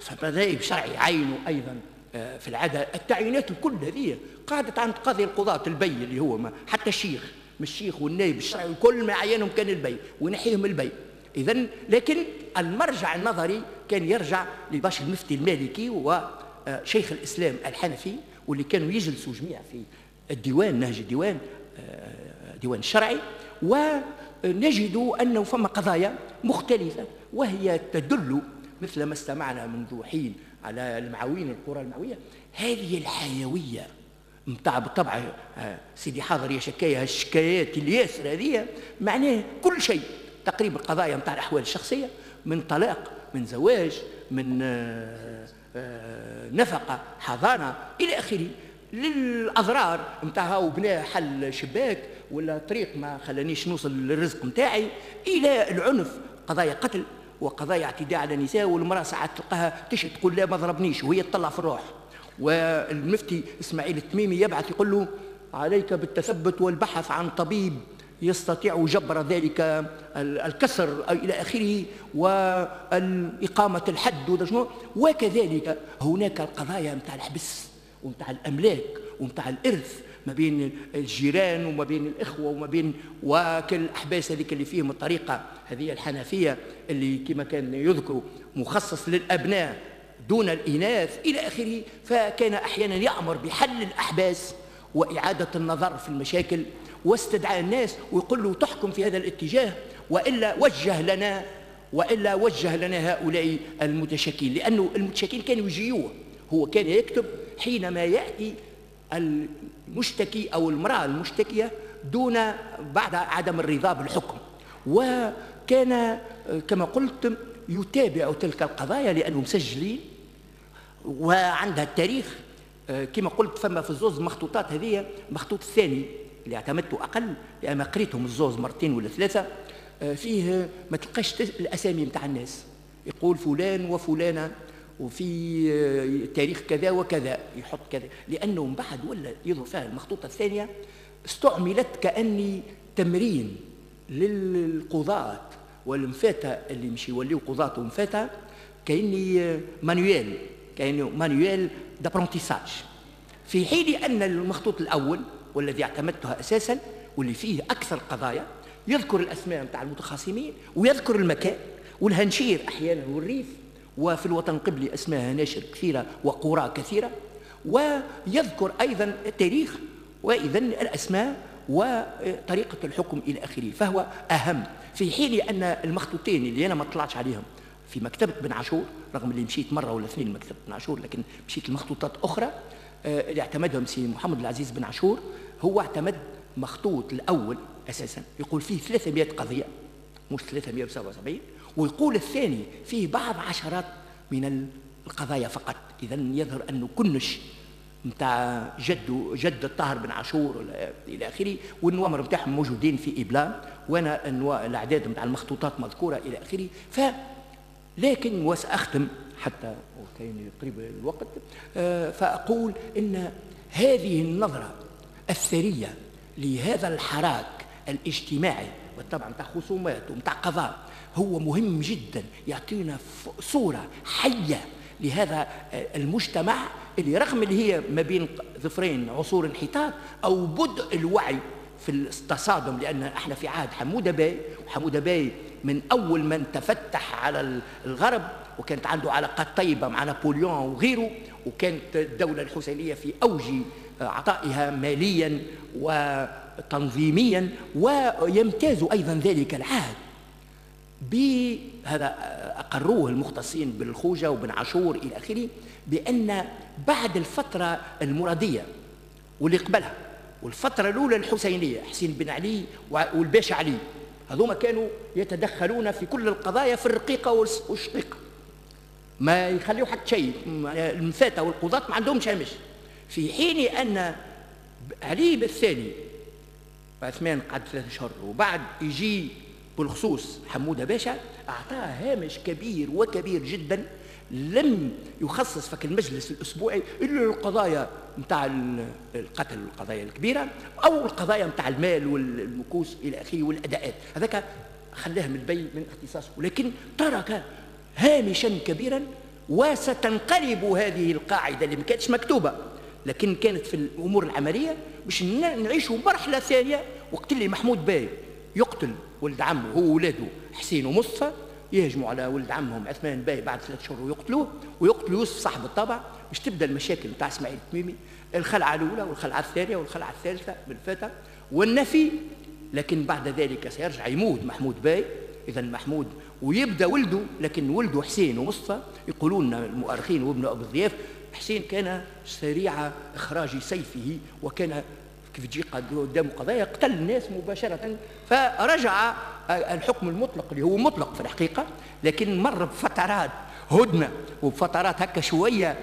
فنائب شرعي عينه أيضا في العادة. التعيينات الكل هذه قعدت عند قاضي القضاة البي اللي هو ما حتى الشيخ، مش الشيخ والنائب الشرعي كل ما عينهم كان البي ونحيهم البي. إذن لكن المرجع النظري كان يرجع لباش المفتي المالكي وشيخ الإسلام الحنفي، واللي كانوا يجلسوا جميع في الديوان، نهج الديوان ديوان الشرعي. ونجد أنه فما قضايا مختلفة وهي تدل مثل ما استمعنا منذ حين على المعاوين القرى المعوية، هذه الحيوية متاع بالطبع سيدي حاضر يا شكاية، الشكايات الياسر هذه معناه كل شيء تقريبا، القضايا متاع الأحوال الشخصية، من طلاق، من زواج، من نفقة، حضانة إلى آخره، للأضرار متاعها وبناء حل شباك ولا طريق ما خلانيش نوصل للرزق متاعي، إلى العنف، قضايا قتل وقضايا اعتداء على النساء، والمرأة ساعات تلقاها تشهد تقول لا ما ضربنيش وهي تطلع في الروح، والمفتي إسماعيل التميمي يبعث يقول له عليك بالتثبت والبحث عن طبيب يستطيع جبر ذلك الكسر إلى آخره وإقامة الحد وكذلك هناك القضايا متاع الحبس ومتاع الأملاك ومتاع الإرث ما بين الجيران وما بين الإخوة وما بين الأحباس هذيك اللي فيهم الطريقة هذه الحنفية اللي كما كان يذكر مخصص للأبناء دون الإناث إلى آخره. فكان أحيانا يأمر بحل الأحباس وإعادة النظر في المشاكل واستدعاء الناس ويقول له تحكم في هذا الاتجاه وإلا وجه لنا هؤلاء المتشكين، لأنه المتشكين كانوا يجيوه. هو كان يكتب حينما يأتي المشتكي أو المرأة المشتكية دون بعد عدم الرضا بالحكم، وكان كما قلت يتابع تلك القضايا لأنهم مسجلين وعندها التاريخ. كما قلت فما في الزوز مخطوطات هذه، مخطوط الثاني اللي اعتمدته أقل لأن قريتهم الزوز مرتين ولا ثلاثة، فيه ما تلقاش الأسامي متاع الناس، يقول فلان وفلانة وفي تاريخ كذا وكذا يحط كذا، لأنه من بعد ولا يظهر فيها المخطوطة الثانية استعملت كأني تمرين للقضاة والمفاتة اللي مش يوليوا قضاة ومفاتة، كأني مانويل دابرونتيساج، في حين أن المخطوط الأول والذي اعتمدتها أساسا واللي فيه أكثر قضايا يذكر الأسماء متاع المتخاصمين ويذكر المكان والهنشير أحيانا والريف، وفي الوطن القبلي أسماء هناشر كثيرة وقرى كثيرة، ويذكر أيضا التاريخ وإذن الأسماء وطريقة الحكم إلى آخره، فهو أهم. في حين أن المخطوطين اللي أنا ما طلعتش عليهم في مكتبة بن عاشور، رغم اللي مشيت مرة ولا اثنين لمكتبة بن عاشور، لكن مشيت لمخطوطات أخرى اللي اعتمدهم سي محمد العزيز بن عاشور. هو اعتمد مخطوط الأول أساسا يقول فيه 300 قضية مش 377، ويقول الثاني فيه بعض عشرات من القضايا فقط. إذا يظهر أنه كنش متاع جد الطاهر بن عاشور إلى آخره، والنوامر متاعهم موجودين في إبلان، وأنا الأعداد متاع المخطوطات مذكورة إلى آخره. لكن وسأختم حتى وكان قريب الوقت، فأقول إن هذه النظرة الثرية لهذا الحراك الاجتماعي والطبع متاع خصومات ومتاع قضاء هو مهم جدا، يعطينا صورة حية لهذا المجتمع اللي رغم اللي هي ما بين ظفرين عصور انحطاط أو بدء الوعي في التصادم، لأن احنا في عهد حمودة باي، وحمودة باي من أول من تفتح على الغرب وكانت عنده علاقات طيبة مع نابليون وغيره، وكانت الدولة الحسينية في أوج عطائها ماليا وتنظيميا، ويمتاز أيضا ذلك العهد بهذا أقروه المختصين بالخوجة وبن عاشور إلى آخره، بأن بعد الفترة المرادية واللي قبلها والفترة الأولى الحسينية حسين بن علي والباشا علي، هذوما كانوا يتدخلون في كل القضايا في الرقيقة والشقيقة، ما يخليوا حتى شيء، المفاتة والقضاة ما عندهمش هامش، في حين أن علي الثاني عثمان قعد 3 أشهر، وبعد يجي بالخصوص حمودة باشا أعطاه هامش كبير وكبير جدا، لم يخصص فك المجلس الأسبوعي إلا القضايا متاع القتل، القضايا الكبيرة، أو القضايا متاع المال والمكوس إلى آخره والأداءات، هذاك خلاه من البي من اختصاصه، ولكن ترك هامشا كبيرا. وستنقلب هذه القاعدة اللي ما كانتش مكتوبة لكن كانت في الأمور العملية باش نعيشوا مرحلة ثانية. وقت اللي محمود باي يقتل ولد عمه هو ولاده حسين ومصطفى، يهجموا على ولد عمهم عثمان باي بعد 3 شهور ويقتلوه، ويقتلوا يوسف صاحب الطابع، باش تبدا المشاكل نتاع اسماعيل التميمي، الخلعة الأولى والخلعة الثانية والخلعة الثالثة بالفتى والنفي. لكن بعد ذلك سيرجع يموت محمود باي، إذا محمود ويبدا ولده، لكن ولده حسين ومصطفى يقولون المؤرخين وابن أبو الضياف حسين كان سريع إخراج سيفه، وكان كيف تجي قدامه قضايا قتل الناس مباشرة. فرجع الحكم المطلق اللي هو مطلق في الحقيقة، لكن مر بفترات هدنة وبفترات هكا شوية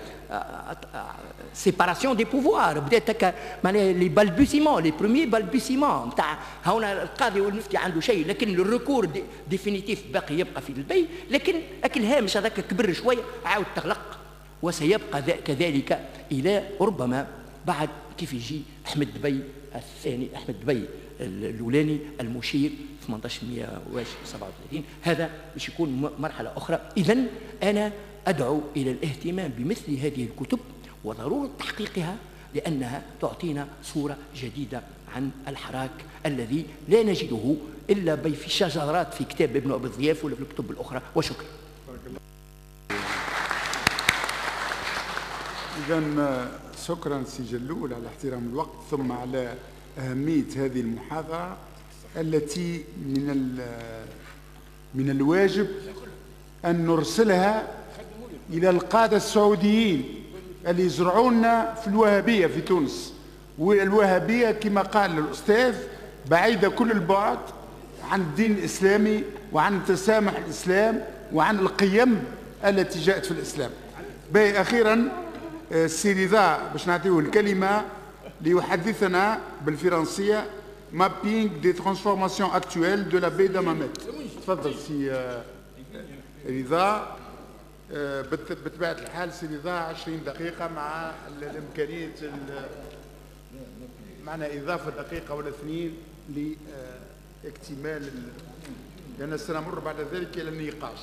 سيباراسيون دي بوفوار، بدات هكا معناها لي بالبوسيمون، لي بروميي بالبوسيمون نتاع هنا القاضي والمفتي عنده شيء، لكن الريكور ديفينيتيف باقي يبقى في البي، لكن الهامش هذاك كبر شوية عاود تغلق، وسيبقى كذلك إلى ربما بعد كيف يجي أحمد بي الثاني، أحمد بي الأولاني المشير 1837. هذا باش يكون مرحلة أخرى. إذن أنا أدعو إلى الاهتمام بمثل هذه الكتب وضرورة تحقيقها، لأنها تعطينا صورة جديدة عن الحراك الذي لا نجده إلا في شجرات في كتاب ابن أبي الضياف ولا في الكتب الأخرى. وشكرا. إذن شكرا سي جلول على احترام الوقت، ثم على أهمية هذه المحاضرة التي من الواجب أن نرسلها إلى القادة السعوديين اللي يزرعونا في الوهابية في تونس. والوهابية كما قال الأستاذ بعيدة كل البعد عن الدين الإسلامي وعن تسامح الإسلام وعن القيم التي جاءت في الإسلام. باقي أخيرا السي رضا باش نعطيه الكلمة ليحدثنا بالفرنسية مابينغ دي ترانسفورماسيون اكتويل دو لا بي دامامات. تفضل سي رضا. بطبيعة الحال سي رضا 20 دقيقة مع الإمكانية معنا إضافة دقيقة ولا 2 لاكتمال، لأن سنمر بعد ذلك إلى النقاش.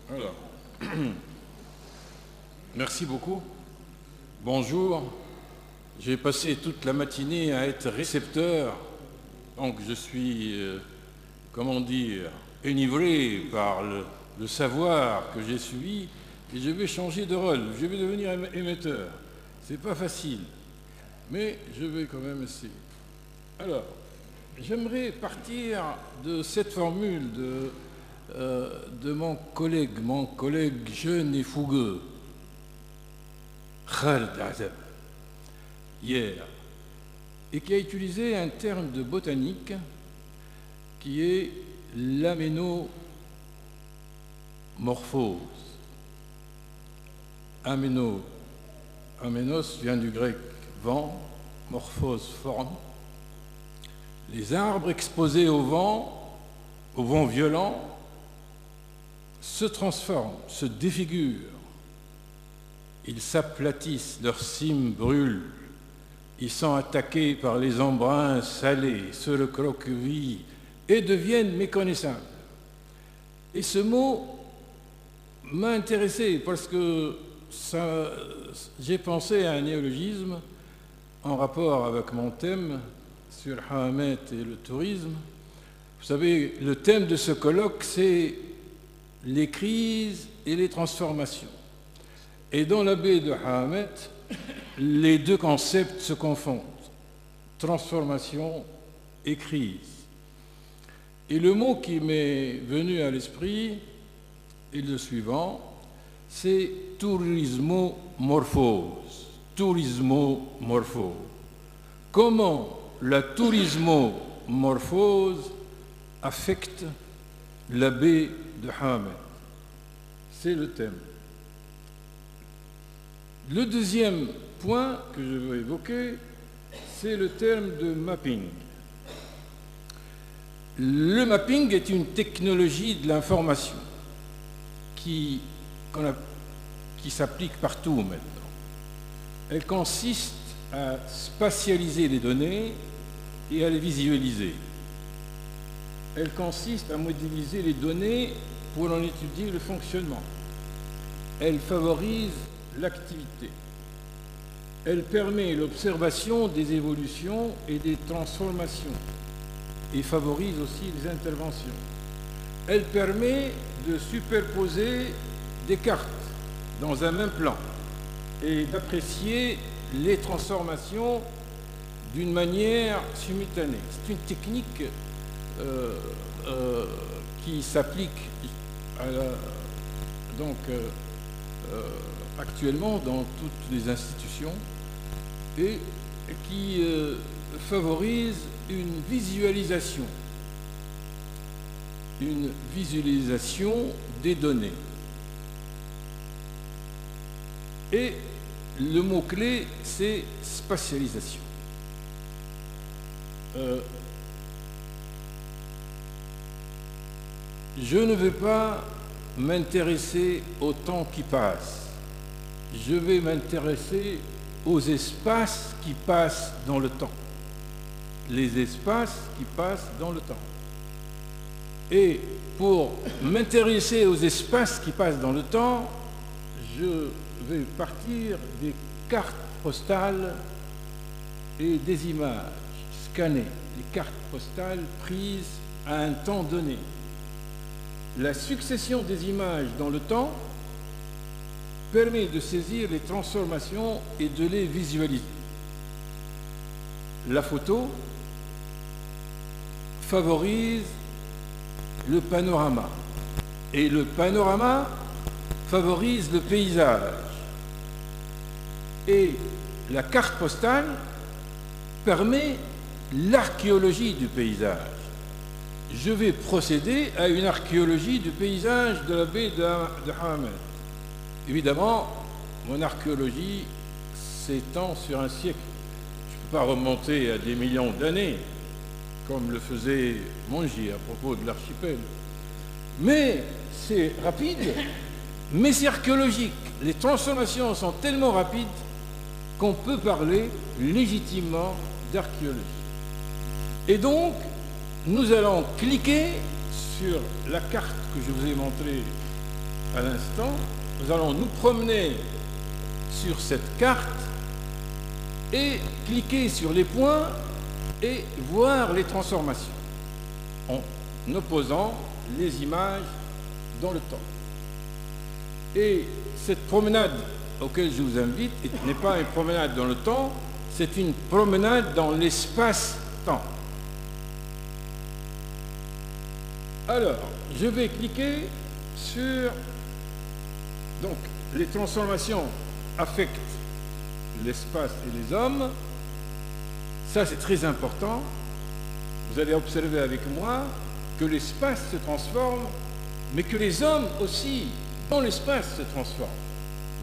Alors, merci beaucoup. Bonjour. J'ai passé toute la matinée à être récepteur, donc je suis, comment dire, enivré par le savoir que j'ai suivi, et je vais changer de rôle, je vais devenir émetteur. C'est pas facile, mais je vais quand même essayer. Alors, j'aimerais partir de cette formule de mon collègue jeune et fougueux, Khaled Azab, hier, et qui a utilisé un terme de botanique qui est l'aménomorphose. Aménos vient du grec vent, morphose forme. Les arbres exposés au vent violent, se transforment, se défigurent. Ils s'aplatissent, leurs cimes brûlent. Ils sont attaqués par les embruns salés, se recroquevillent et deviennent méconnaissables. Et ce mot m'a intéressé parce que j'ai pensé à un néologisme en rapport avec mon thème sur Hammet et le tourisme. Vous savez, le thème de ce colloque, c'est les crises et les transformations. Et dans la baie de Hammet, les deux concepts se confondent, transformation et crise. Et le mot qui m'est venu à l'esprit est le suivant, c'est tourismomorphose. Tourismomorphose. Comment la tourismomorphose affecte la baie de Hammet? C'est le thème. Le deuxième point que je veux évoquer, c'est le terme de mapping. Le mapping est une technologie de l'information qui s'applique partout maintenant. Elle consiste à spatialiser les données et à les visualiser. Elle consiste à modéliser les données pour en étudier le fonctionnement. Elle favorise l'activité. Elle permet l'observation des évolutions et des transformations et favorise aussi les interventions. Elle permet de superposer des cartes dans un même plan et d'apprécier les transformations d'une manière simultanée. C'est une technique qui s'applique actuellement dans toutes les institutions et qui favorise une visualisation des données. Et le mot-clé, c'est spatialisation. Je ne vais pas m'intéresser au temps qui passe. Je vais m'intéresser aux espaces qui passent dans le temps. Les espaces qui passent dans le temps. Et pour m'intéresser aux espaces qui passent dans le temps, je vais partir des cartes postales et des images scannées, les cartes postales prises à un temps donné. La succession des images dans le temps permet de saisir les transformations et de les visualiser. La photo favorise le panorama et le panorama favorise le paysage. Et la carte postale permet l'archéologie du paysage. Je vais procéder à une archéologie du paysage de la baie de Hammet. Évidemment, mon archéologie s'étend sur un siècle. Je ne peux pas remonter à des millions d'années, comme le faisait Mongi à propos de l'archipel. Mais c'est rapide, mais c'est archéologique. Les transformations sont tellement rapides qu'on peut parler légitimement d'archéologie. Et donc, nous allons cliquer sur la carte que je vous ai montrée à l'instant. Nous allons nous promener sur cette carte et cliquer sur les points et voir les transformations en opposant les images dans le temps. Et cette promenade auquel je vous invite n'est pas une promenade dans le temps, c'est une promenade dans l'espace-temps. Alors, je vais cliquer sur... Donc, les transformations affectent l'espace et les hommes. Ça, c'est très important. Vous allez observer avec moi que l'espace se transforme, mais que les hommes aussi, dans l'espace, se transforment.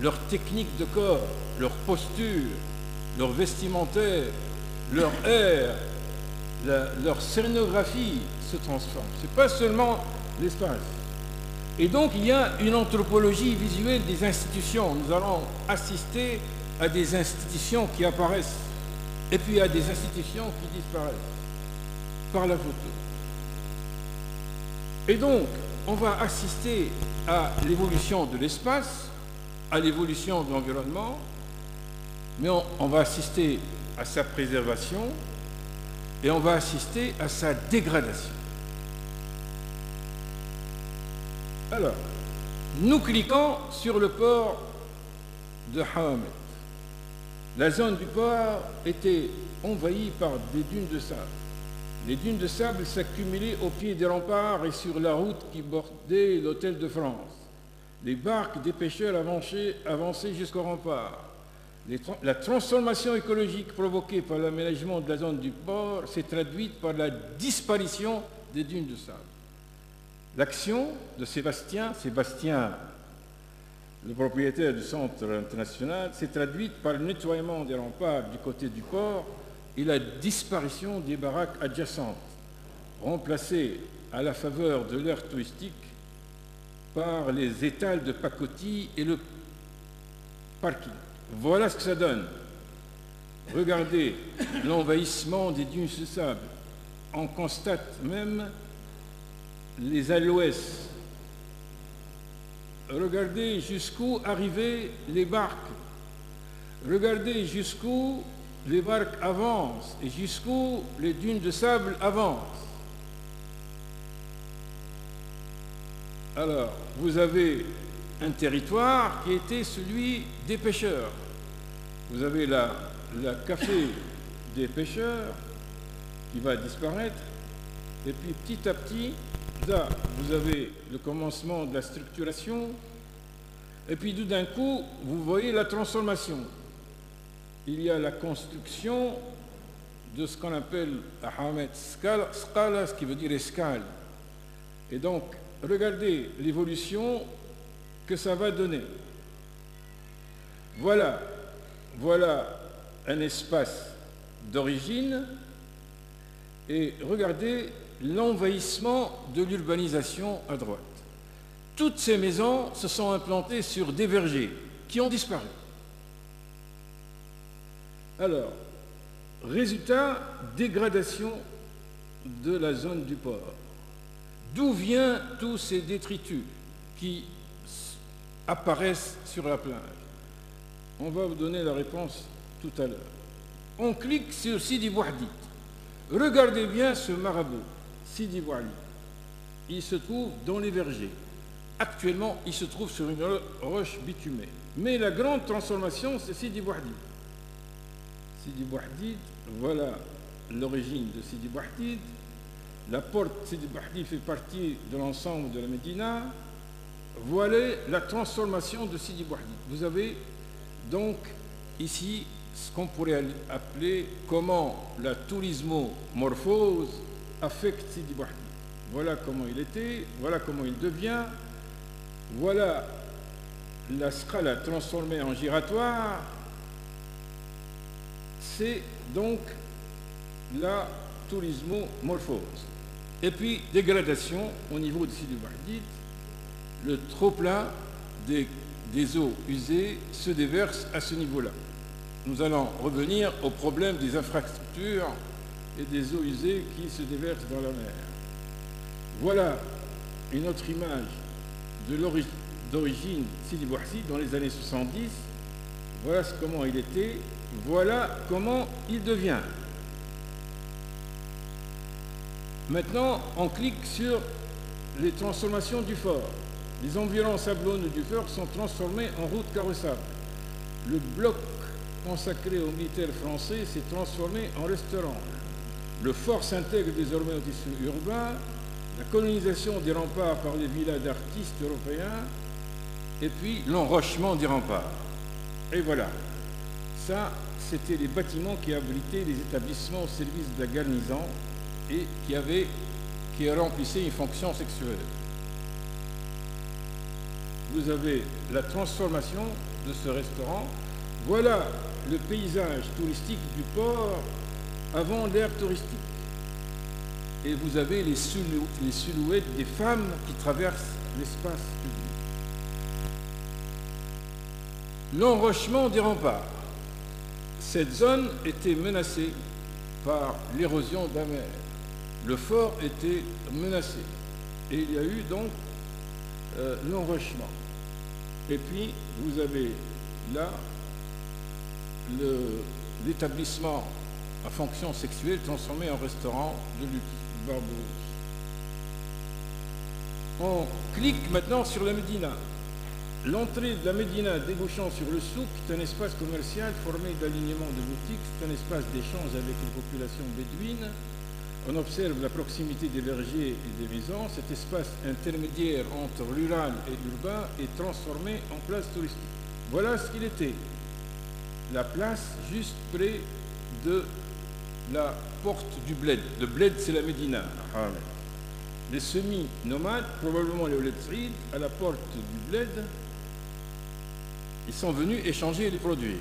Leur technique de corps, leur posture, leur vestimentaire, leur air, leur scénographie se transforme. Ce n'est pas seulement l'espace. Et donc il y a une anthropologie visuelle des institutions. Nous allons assister à des institutions qui apparaissent et puis à des institutions qui disparaissent par la photo. Et donc on va assister à l'évolution de l'espace, à l'évolution de l'environnement, mais on va assister à sa préservation et on va assister à sa dégradation. Alors, nous cliquons sur le port de Hammamet. La zone du port était envahie par des dunes de sable. Les dunes de sable s'accumulaient au pied des remparts et sur la route qui bordait l'hôtel de France. Les barques des pêcheurs avançaient jusqu'au rempart. La transformation écologique provoquée par l'aménagement de la zone du port s'est traduite par la disparition des dunes de sable. L'action de Sébastien, le propriétaire du centre international, s'est traduite par le nettoiement des remparts du côté du port et la disparition des baraques adjacentes, remplacées à la faveur de l'ère touristique par les étals de pacotille et le parking. Voilà ce que ça donne. Regardez l'envahissement des dunes de sable. On constate même les aloès. Regardez jusqu'où arrivaient les barques. Regardez jusqu'où les barques avancent et jusqu'où les dunes de sable avancent. Alors, vous avez un territoire qui était celui des pêcheurs. Vous avez le café des pêcheurs qui va disparaître. Et puis petit à petit, là, vous avez le commencement de la structuration. Et puis tout d'un coup, vous voyez la transformation. Il y a la construction de ce qu'on appelle à Hammamet Scala, ce qui veut dire escale. Et donc, regardez l'évolution que ça va donner. Voilà un espace d'origine et regardez l'envahissement de l'urbanisation à droite. Toutes ces maisons se sont implantées sur des vergers qui ont disparu. Alors, résultat, dégradation de la zone du port. D'où viennent tous ces détritus qui apparaissent sur la plage? On va vous donner la réponse tout à l'heure. On clique sur Sidi Bouhdid. Regardez bien ce marabout, Sidi Bouhdid. Il se trouve dans les vergers. Actuellement, il se trouve sur une roche bitumée. Mais la grande transformation, c'est Sidi Bouhdid. Sidi Bouhdid, voilà l'origine de Sidi Bouhdid. La porte Sidi Bouhdid fait partie de l'ensemble de la Médina. Voilà la transformation de Sidi Bouhdid. Vous avez donc ici ce qu'on pourrait appeler comment la tourismomorphose affecte Sidi Bouhdid. Voilà comment il était, voilà comment il devient, voilà la scala transformée en giratoire. C'est donc la tourismomorphose. Et puis dégradation au niveau de Sidi Bouhdid. Le trop-plein des eaux usées se déverse à ce niveau-là. Nous allons revenir au problème des infrastructures et des eaux usées qui se déversent dans la mer. Voilà une autre image d'origine Sidi Bouhdid dans les années 70. Voilà comment il était, voilà comment il devient. Maintenant, on clique sur les transformations du fort. Les environs sablonneux du fort sont transformés en route carrossable. Le bloc consacré aux militaires français s'est transformé en restaurant. Le fort s'intègre désormais au tissu urbain. La colonisation des remparts par les villas d'artistes européens et puis l'enrochement des remparts. Et voilà, ça, c'était les bâtiments qui abritaient les établissements au service de la garnison et qui avaient qui remplissait une fonction sexuelle. Vous avez la transformation de ce restaurant. Voilà le paysage touristique du port avant l'ère touristique. Et vous avez les silhouettes des femmes qui traversent l'espace public. L'enrochement des remparts. Cette zone était menacée par l'érosion de la mer. Le fort était menacé. Et il y a eu donc l'enrochement. Et puis, vous avez là l'établissement à fonction sexuelle transformé en restaurant de luxe, Barberousse. On clique maintenant sur la Médina. L'entrée de la Médina débouchant sur le souk est un espace commercial formé d'alignements de boutiques, c'est un espace d'échange avec une population bédouine. On observe la proximité des vergers et des maisons. Cet espace intermédiaire entre rural et urbain est transformé en place touristique. Voilà ce qu'il était. La place juste près de la porte du bled. Le bled, c'est la Médina. Les semi-nomades, probablement les Ouled Saïd, à la porte du bled, ils sont venus échanger les produits.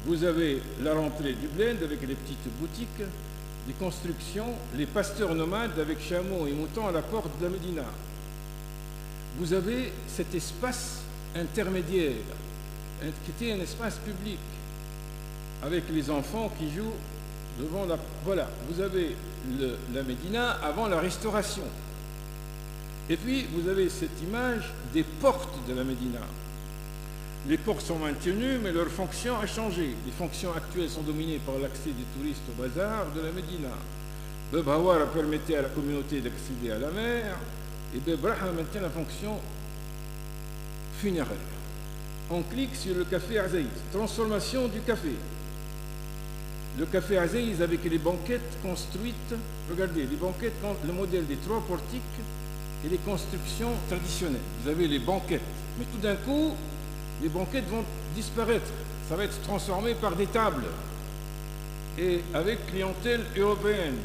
Vous avez la rentrée du bled avec les petites boutiques, les constructions, les pasteurs nomades avec chameaux et moutons à la porte de la Médina. Vous avez cet espace intermédiaire qui était un espace public avec les enfants qui jouent devant la... Voilà, vous avez la Médina avant la restauration. Et puis, vous avez cette image des portes de la Médina. Les portes sont maintenues, mais leur fonction a changé. Les fonctions actuelles sont dominées par l'accès des touristes au bazar de la Médina. Bab Hawara permettait à la communauté d'accéder à la mer, et Bab Raha maintient la fonction funéraire. On clique sur le café Azaïz, transformation du café. Le café Azaïz avec les banquettes construites, regardez, les banquettes, le modèle des 3 portiques et les constructions traditionnelles. Vous avez les banquettes, mais tout d'un coup, les banquettes vont disparaître. Ça va être transformé par des tables et avec clientèle européenne.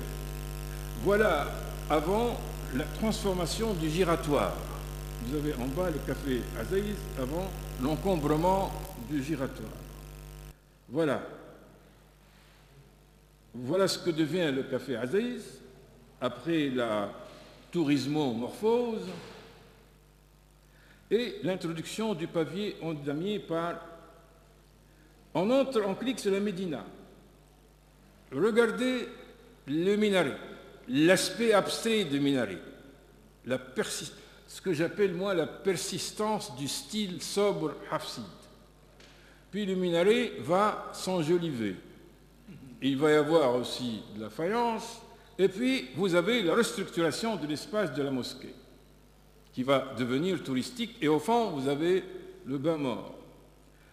Voilà avant la transformation du giratoire. Vous avez en bas le café Azaïz avant l'encombrement du giratoire. Voilà. Voilà ce que devient le café Azaïz après la tourismo-morphose et l'introduction du pavé en damier par... On entre, on clique sur la Médina. Regardez le minaret, l'aspect abstrait du minaret, ce que j'appelle moi la persistance du style sobre hafside. Puis le minaret va s'enjoliver. Il va y avoir aussi de la faïence, et puis vous avez la restructuration de l'espace de la mosquée, qui va devenir touristique, et au fond, vous avez le bain mort.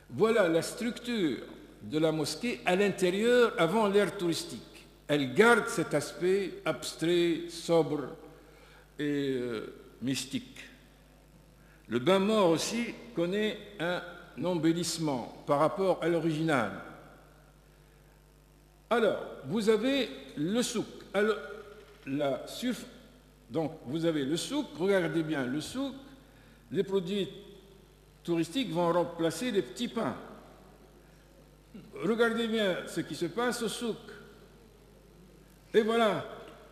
Voilà la structure de la mosquée à l'intérieur avant l'ère touristique. Elle garde cet aspect abstrait, sobre et mystique. Le bain mort aussi connaît un embellissement par rapport à l'original. Alors, vous avez le souk. Alors, donc, vous avez le souk, regardez bien le souk, les produits touristiques vont remplacer les petits pains. Regardez bien ce qui se passe au souk. Et voilà,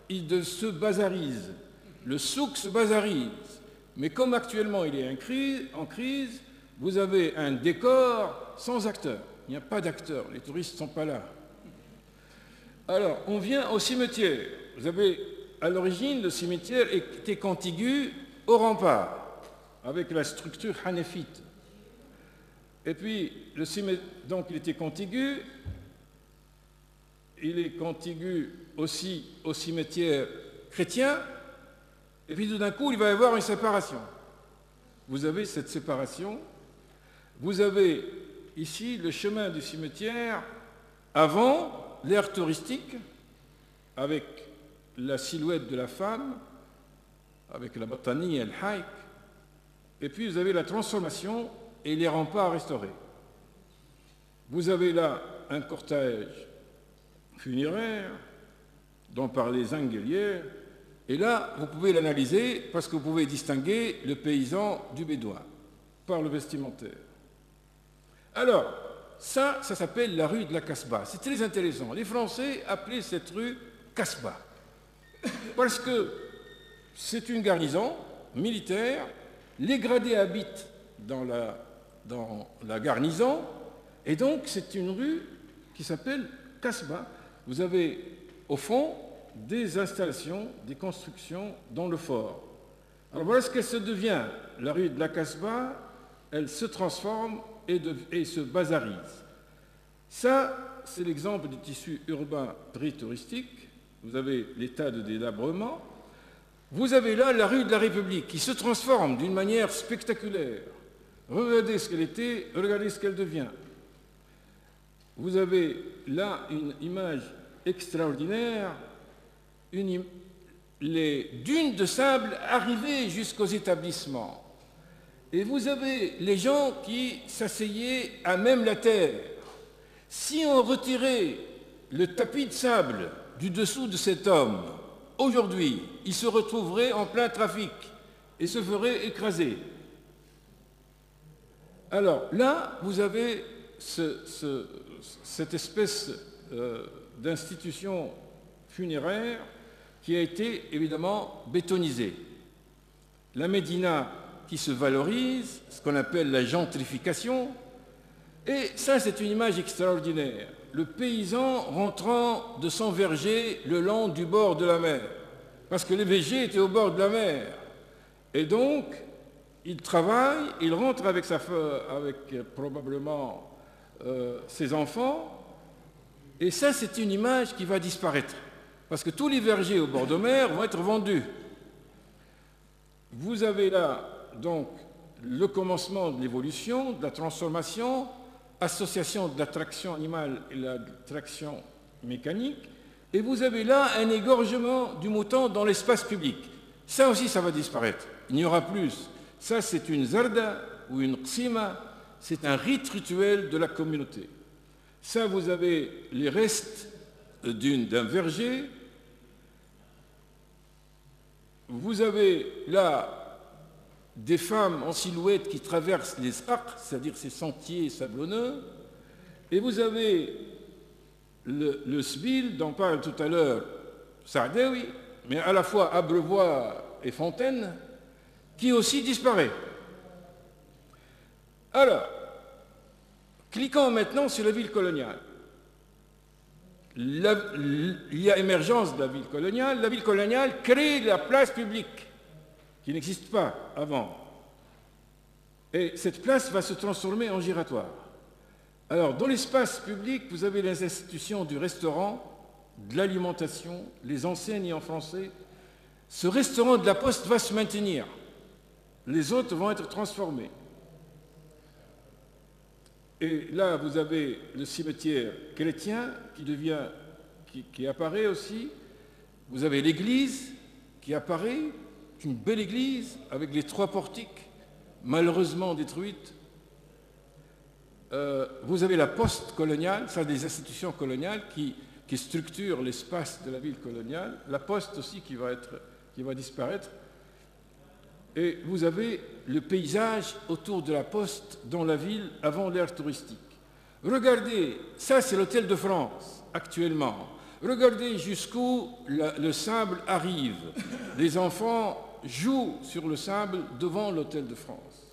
il se bazarise. Le souk se bazarise. Mais comme actuellement il est en crise, vous avez un décor sans acteurs. Il n'y a pas d'acteurs, les touristes ne sont pas là. Alors, on vient au cimetière. Vous avez, à l'origine, le cimetière était contigu au rempart, avec la structure hanéfite. Et puis, donc il était contigu, il est contigu aussi au cimetière chrétien, et puis tout d'un coup, il va y avoir une séparation. Vous avez cette séparation, vous avez ici le chemin du cimetière avant l'ère touristique, avec la silhouette de la femme, avec la batanie et le haïk, et puis vous avez la transformation et les remparts restaurés. Vous avez là un cortège funéraire dont parlait Zinguelière, Et là, vous pouvez l'analyser parce que vous pouvez distinguer le paysan du bédouin par le vestimentaire. Alors, ça s'appelle la rue de la Kasbah. C'est très intéressant. Les Français appelaient cette rue Kasbah parce que c'est une garnison militaire. Les gradés habitent dans la garnison, et donc c'est une rue qui s'appelle Kasbah. Vous avez au fond des installations, des constructions dans le fort. Alors voilà ce qu'elle se devient. La rue de la Kasbah, elle se transforme et se bazarise. Ça, c'est l'exemple du tissu urbain pré-touristique. Vous avez l'état de délabrement. Vous avez là la rue de la République qui se transforme d'une manière spectaculaire. Regardez ce qu'elle était, regardez ce qu'elle devient. Vous avez là une image extraordinaire, les dunes de sable arrivées jusqu'aux établissements. Et vous avez les gens qui s'asseyaient à même la terre. Si on retirait le tapis de sable du dessous de cet homme, aujourd'hui, il se retrouverait en plein trafic et se ferait écraser. Alors là, vous avez cette espèce d'institution funéraire qui a été évidemment bétonisée. La Médina qui se valorise, ce qu'on appelle la gentrification, et ça c'est une image extraordinaire. Le paysan rentrant de son verger le long du bord de la mer, parce que les vergers étaient au bord de la mer. Et donc, il travaille, il rentre avec probablement ses enfants, et ça c'est une image qui va disparaître, parce que tous les vergers au bord de mer vont être vendus. Vous avez là donc le commencement de l'évolution, de la transformation, association de la traction animale et la traction mécanique, et vous avez là un égorgement du mouton dans l'espace public. Ça aussi, ça va disparaître. Il n'y aura plus. Ça, c'est une zarda ou une qsima, c'est un rite rituel de la communauté. Ça, vous avez les restes d'un verger. Vous avez là des femmes en silhouette qui traversent les saqs, c'est-à-dire ces sentiers sablonneux, et vous avez le sbil dont parle tout à l'heure Saadawi, mais à la fois Abreuvoir et Fontaine, qui aussi disparaît. Alors, cliquons maintenant sur la ville coloniale. Il y a émergence de la ville coloniale. La ville coloniale crée la place publique, qui n'existe pas avant. Et cette place va se transformer en giratoire. Alors, dans l'espace public, vous avez les institutions du restaurant, de l'alimentation, les enseignes en français. Ce restaurant de la Poste va se maintenir. Les autres vont être transformés. Et là, vous avez le cimetière chrétien qui apparaît aussi. Vous avez l'église qui apparaît, une belle église avec les 3 portiques, malheureusement détruites. Vous avez la poste coloniale, ça des institutions coloniales qui structurent l'espace de la ville coloniale. La poste aussi qui va disparaître. Et vous avez le paysage autour de la poste dans la ville avant l'ère touristique. Regardez, ça c'est l'hôtel de France actuellement. Regardez jusqu'où le sable arrive. Les enfants jouent sur le sable devant l'hôtel de France.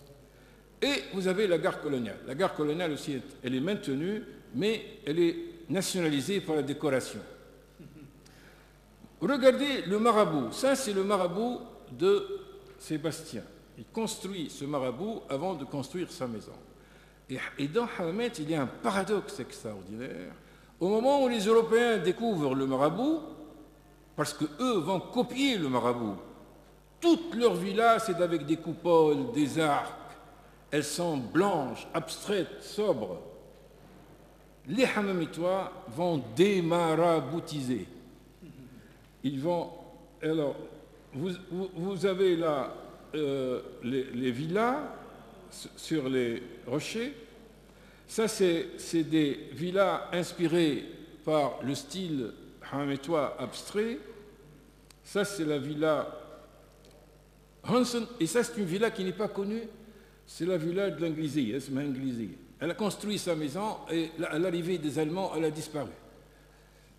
Et vous avez la gare coloniale. La gare coloniale aussi, elle est maintenue, mais elle est nationalisée par la décoration. Regardez le marabout. Ça c'est le marabout de Sébastien. Il construit ce marabout avant de construire sa maison. Et dans Hammamet, il y a un paradoxe extraordinaire. Au moment où les Européens découvrent le marabout, parce qu'eux vont copier le marabout, toutes leurs villas, c'est avec des coupoles, des arcs. Elles sont blanches, abstraites, sobres. Les Hammamitois vont démaraboutiser. Ils vont... Alors, vous avez là les villas sur les rochers. Ça, c'est des villas inspirées par le style hammamitois abstrait. Ça, c'est la villa Hansen, et ça, c'est une villa qui n'est pas connue. C'est la villa de l'Anglisie, Elle a construit sa maison et à l'arrivée des Allemands, elle a disparu.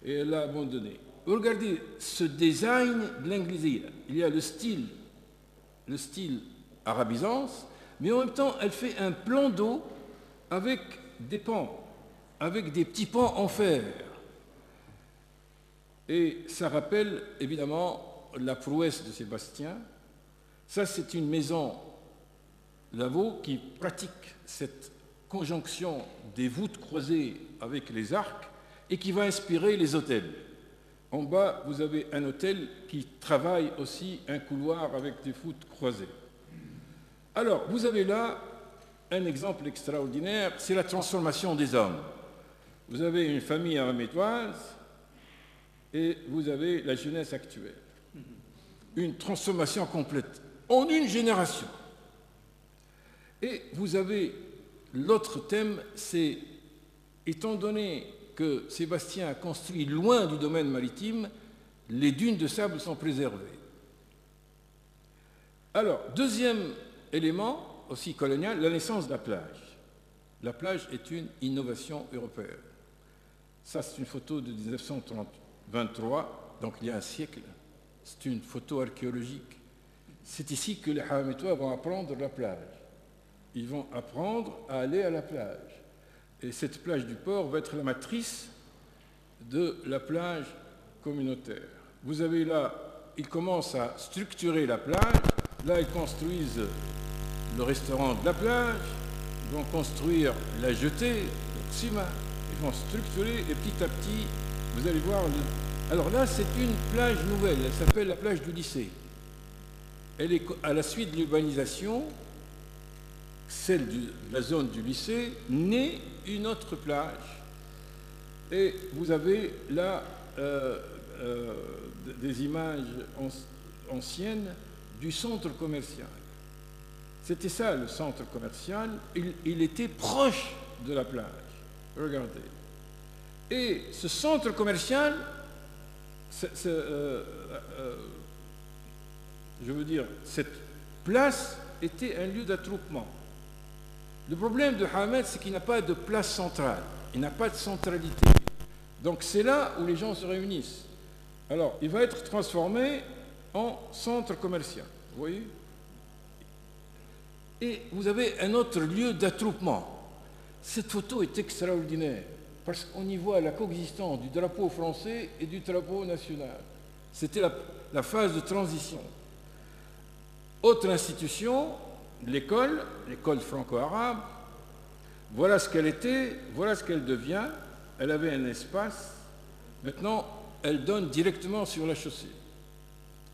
Et elle l'a abandonnée. Regardez ce design de l'Anglisie. Il y a le style arabisance, mais en même temps, elle fait un plan d'eau avec des pans, avec des petits pans en fer. Et ça rappelle évidemment la prouesse de Sébastien. Ça, c'est une maison Lavaux qui pratique cette conjonction des voûtes croisées avec les arcs et qui va inspirer les hôtels. En bas, vous avez un hôtel qui travaille aussi un couloir avec des voûtes croisées. Alors, vous avez là un exemple extraordinaire, c'est la transformation des hommes. Vous avez une famille aramétoise et vous avez la jeunesse actuelle. Une transformation complète en une génération. Et vous avez l'autre thème, c'est, étant donné que Sébastien a construit loin du domaine maritime, les dunes de sable sont préservées. Alors, deuxième élément, aussi colonial, la naissance de la plage. La plage est une innovation européenne. Ça, c'est une photo de 1923, donc il y a un siècle. C'est une photo archéologique. C'est ici que les Haramétois vont apprendre la plage. Ils vont apprendre à aller à la plage. Et cette plage du port va être la matrice de la plage communautaire. Vous avez là, ils commencent à structurer la plage. Là, ils construisent le restaurant de la plage. Ils vont construire la jetée, le Xima. Ils vont structurer et petit à petit, vous allez voir. Alors là, c'est une plage nouvelle. Elle s'appelle la plage du lycée. Elle est à la suite de l'urbanisation, celle de la zone du lycée, naît une autre plage. Et vous avez là des images anciennes du centre commercial. C'était ça, le centre commercial. Il était proche de la plage. Regardez. Et ce centre commercial, je veux dire, cette place était un lieu d'attroupement. Le problème de Hamed, c'est qu'il n'a pas de place centrale. Il n'a pas de centralité. Donc c'est là où les gens se réunissent. Alors, il va être transformé en centre commercial. Vous voyez? Et vous avez un autre lieu d'attroupement. Cette photo est extraordinaire parce qu'on y voit la coexistence du drapeau français et du drapeau national. C'était la phase de transition. Autre institution, l'école franco-arabe. Voilà ce qu'elle était, voilà ce qu'elle devient. Elle avait un espace. Maintenant, elle donne directement sur la chaussée.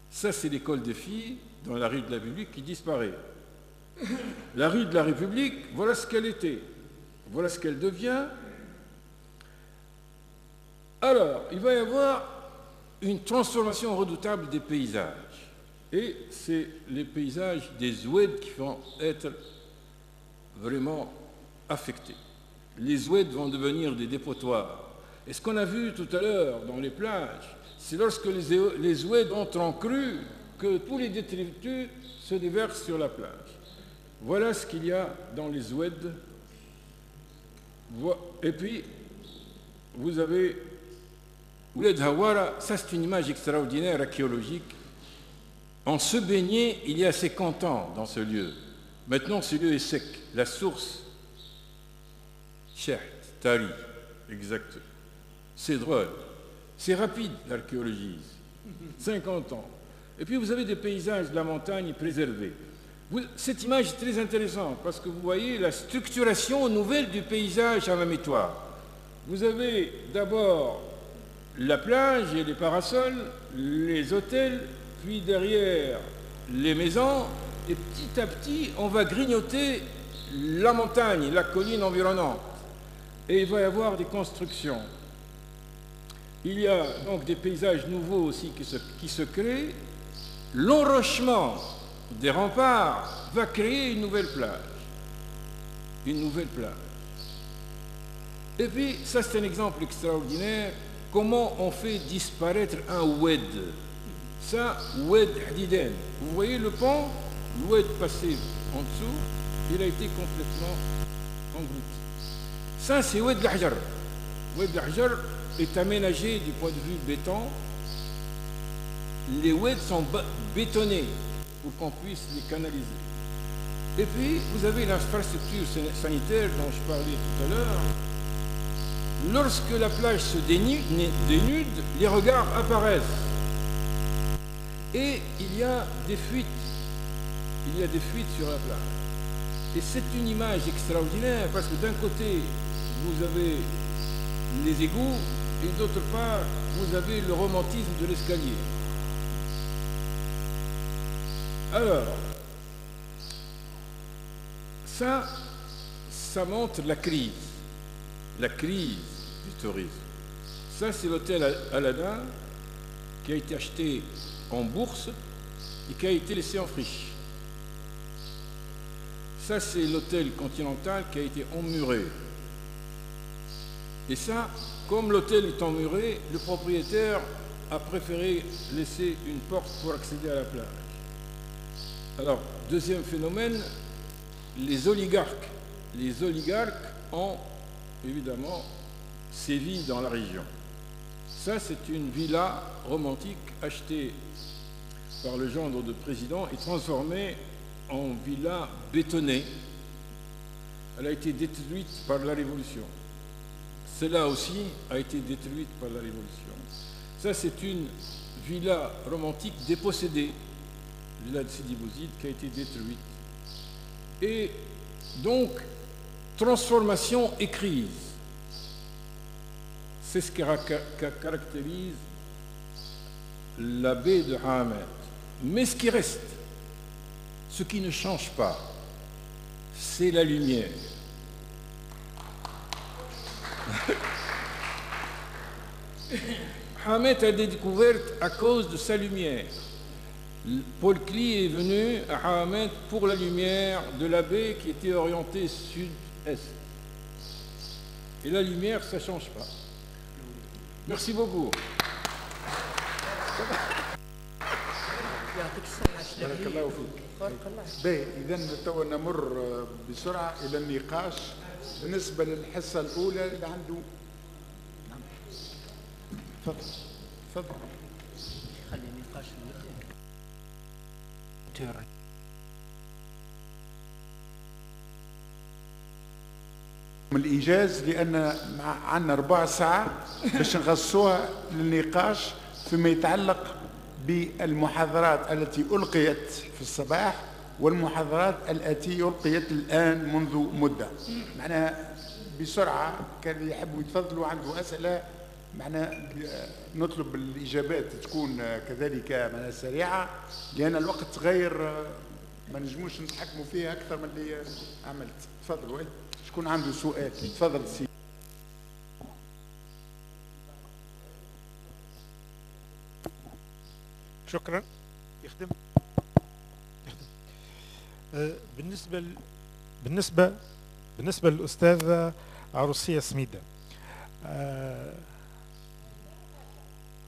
Ça, c'est l'école des filles dans la rue de la République qui disparaît. La rue de la République, voilà ce qu'elle était. Voilà ce qu'elle devient. Alors, il va y avoir une transformation redoutable des paysages. Et c'est les paysages des oueds qui vont être vraiment affectés. Les oueds vont devenir des dépotoirs. Et ce qu'on a vu tout à l'heure dans les plages, c'est lorsque les oueds entrent en crue que tous les détritus se déversent sur la plage. Voilà ce qu'il y a dans les oueds. Et puis, vous avez Ouled Hawara, ça c'est une image extraordinaire archéologique. En se baigner, il y a 50 ans dans ce lieu. Maintenant, ce lieu est sec. La source, Cheikh, Tari, exact. C'est drôle. C'est rapide, l'archéologie. 50 ans. Et puis, vous avez des paysages de la montagne préservés. Cette image est très intéressante parce que vous voyez la structuration nouvelle du paysage haramétois. Vous avez d'abord la plage et les parasols, les hôtels, puis derrière les maisons, et petit à petit, on va grignoter la montagne, la colline environnante. Et il va y avoir des constructions. Il y a donc des paysages nouveaux aussi qui se créent. L'enrochement des remparts va créer une nouvelle plage. Une nouvelle plage. Et puis, ça c'est un exemple extraordinaire. Comment on fait disparaître un oued? Ça, Oued Hadidan. Vous voyez le pont, l'Oued passé en dessous, il a été complètement englouti. Ça, c'est Oued Lahjar. Oued Lahjar est aménagé du point de vue béton. Les oueds sont bétonnés pour qu'on puisse les canaliser. Et puis, vous avez l'infrastructure sanitaire dont je parlais tout à l'heure. Lorsque la plage se dénude, les regards apparaissent. Et il y a des fuites. Il y a des fuites sur la plage. Et c'est une image extraordinaire parce que d'un côté, vous avez les égouts et d'autre part, vous avez le romantisme de l'escalier. Alors, ça montre la crise du tourisme. Ça, c'est l'hôtel Aladin qui a été acheté en bourse et qui a été laissé en friche. Ça, c'est l'hôtel Continental qui a été emmuré. Et ça, comme l'hôtel est emmuré, le propriétaire a préféré laisser une porte pour accéder à la plage. Alors, deuxième phénomène, les oligarques. Les oligarques ont évidemment sévi dans la région. Ça, c'est une villa romantique achetée par le gendre de président et transformée en villa bétonnée. Elle a été détruite par la Révolution. Celle-là aussi a été détruite par la Révolution. Ça, c'est une villa romantique dépossédée, villa de Sidi Bouzid, qui a été détruite. Et donc, transformation et crise. C'est ce qui caractérise la baie de Hamad. Mais ce qui reste, ce qui ne change pas, c'est la lumière. Hamad a été découverte à cause de sa lumière. Paul Klee est venu à Hamad pour la lumière de la baie qui était orientée sud-est. Et la lumière, ça ne change pas. Merci beaucoup. بارك الله فيك. باهي اذا توا نمر بسرعه الى النقاش بالنسبه للحصه الاولى اللي عنده. تفضل تفضل. خلي النقاش من الإيجاز لأن عندنا 4 ساعات باش نغصوها للنقاش فيما يتعلق بالمحاضرات التي ألقيت في الصباح والمحاضرات التي ألقيت الآن منذ مدة. معناها بسرعة كان يحبوا يتفضلوا عنده أسئلة معناها نطلب الإجابات تكون كذلك معناها سريعة لأن الوقت غير ما نجموش نتحكموا فيها أكثر من اللي عملت. تفضلوا شكون عنده سؤال تفضل سي. شكرا. يخدم بالنسبة للأستاذة عروسية سميدة.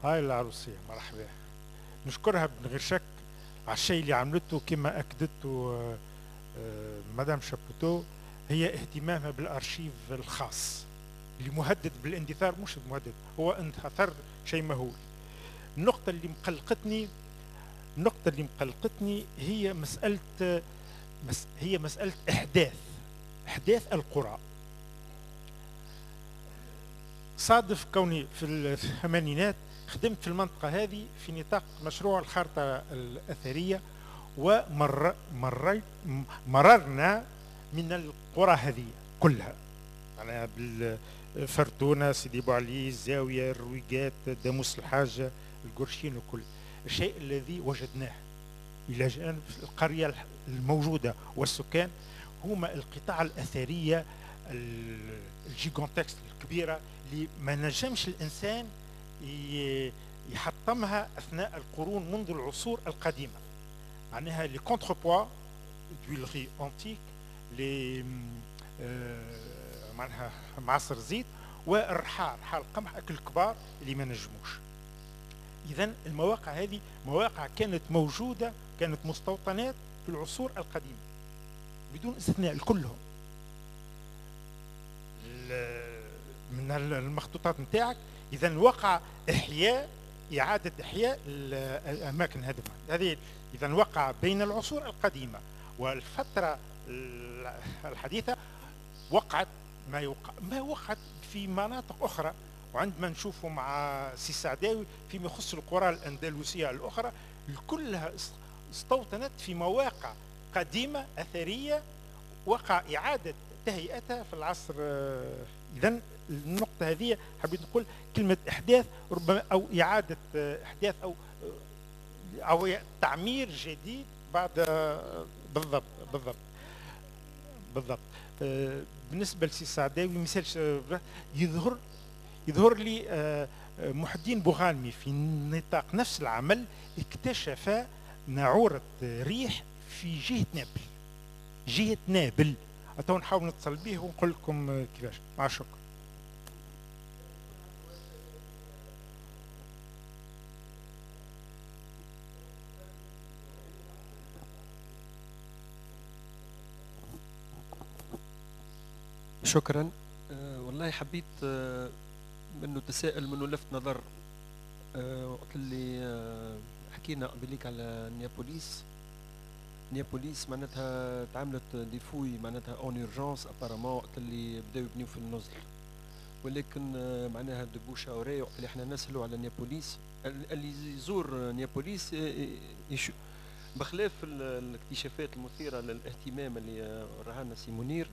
هاي العروسية مرحبا، نشكرها من غير شك على الشيء اللي عملته كما أكدته مدام شابوتو، هي اهتمامها بالأرشيف الخاص اللي مهدد بالاندثار. مش مهدد، هو اندثر شيء مهول. النقطة اللي مقلقتني هي مسألة إحداث القرى. صادف كوني في الثمانينات خدمت في المنطقة هذه في نطاق مشروع الخارطة الأثرية، مررنا من القرى هذه كلها، معناها بالفرتونة، سيدي بوعلي، الزاوية، الرويقات، داموس الحاجة، القرشين وكل. الشيء الذي وجدناه إلى جانب القرية الموجودة والسكان هما القطاع الأثرية الجيغونتكس الكبيرة اللي ما نجمش الإنسان يحطمها أثناء القرون منذ العصور القديمة. معناها لي كونتربوا دويلري أنتيك، لي معناها معصر زيت، والرحال، رحال القمح الكبار اللي ما نجموش. إذا المواقع هذه مواقع كانت موجودة، كانت مستوطنات في العصور القديمة بدون استثناء كلهم. من المخطوطات نتاعك إذا وقع إحياء، إعادة إحياء الأماكن هذه. إذا وقع بين العصور القديمة والفترة الحديثة وقعت ما وقعت في مناطق أخرى. وعندما نشوفه مع سي سعداوي فيما يخص القرى الأندلسية الأخرى كلها استوطنت في مواقع قديمة أثرية وقع إعادة تهيئتها في العصر. إذن النقطة هذه حبيت نقول كلمة إحداث ربما أو إعادة إحداث أو تعمير جديد بعد. بالضبط. بالنسبة لسي سعداوي مثال يظهر لي محي الدين بوغالمي في نطاق نفس العمل اكتشف ناعورة ريح في جهة نابل. تو نحاول نتصل به ونقول لكم كيفاش. مع الشكر. شكرا. والله حبيت منه تساءل منه لفت نظر وقت اللي حكينا قبليك على نيابوليس معناتها تعملت ديفوي معناتها اون اورجونس ابارامون وقت اللي بداو يبنيو في النزل، ولكن معناها دو بوش اوري وقت اللي احنا نسالوا على نيابوليس اللي يزور نيابوليس بخلاف الاكتشافات المثيره للاهتمام اللي راها لنا سي منير،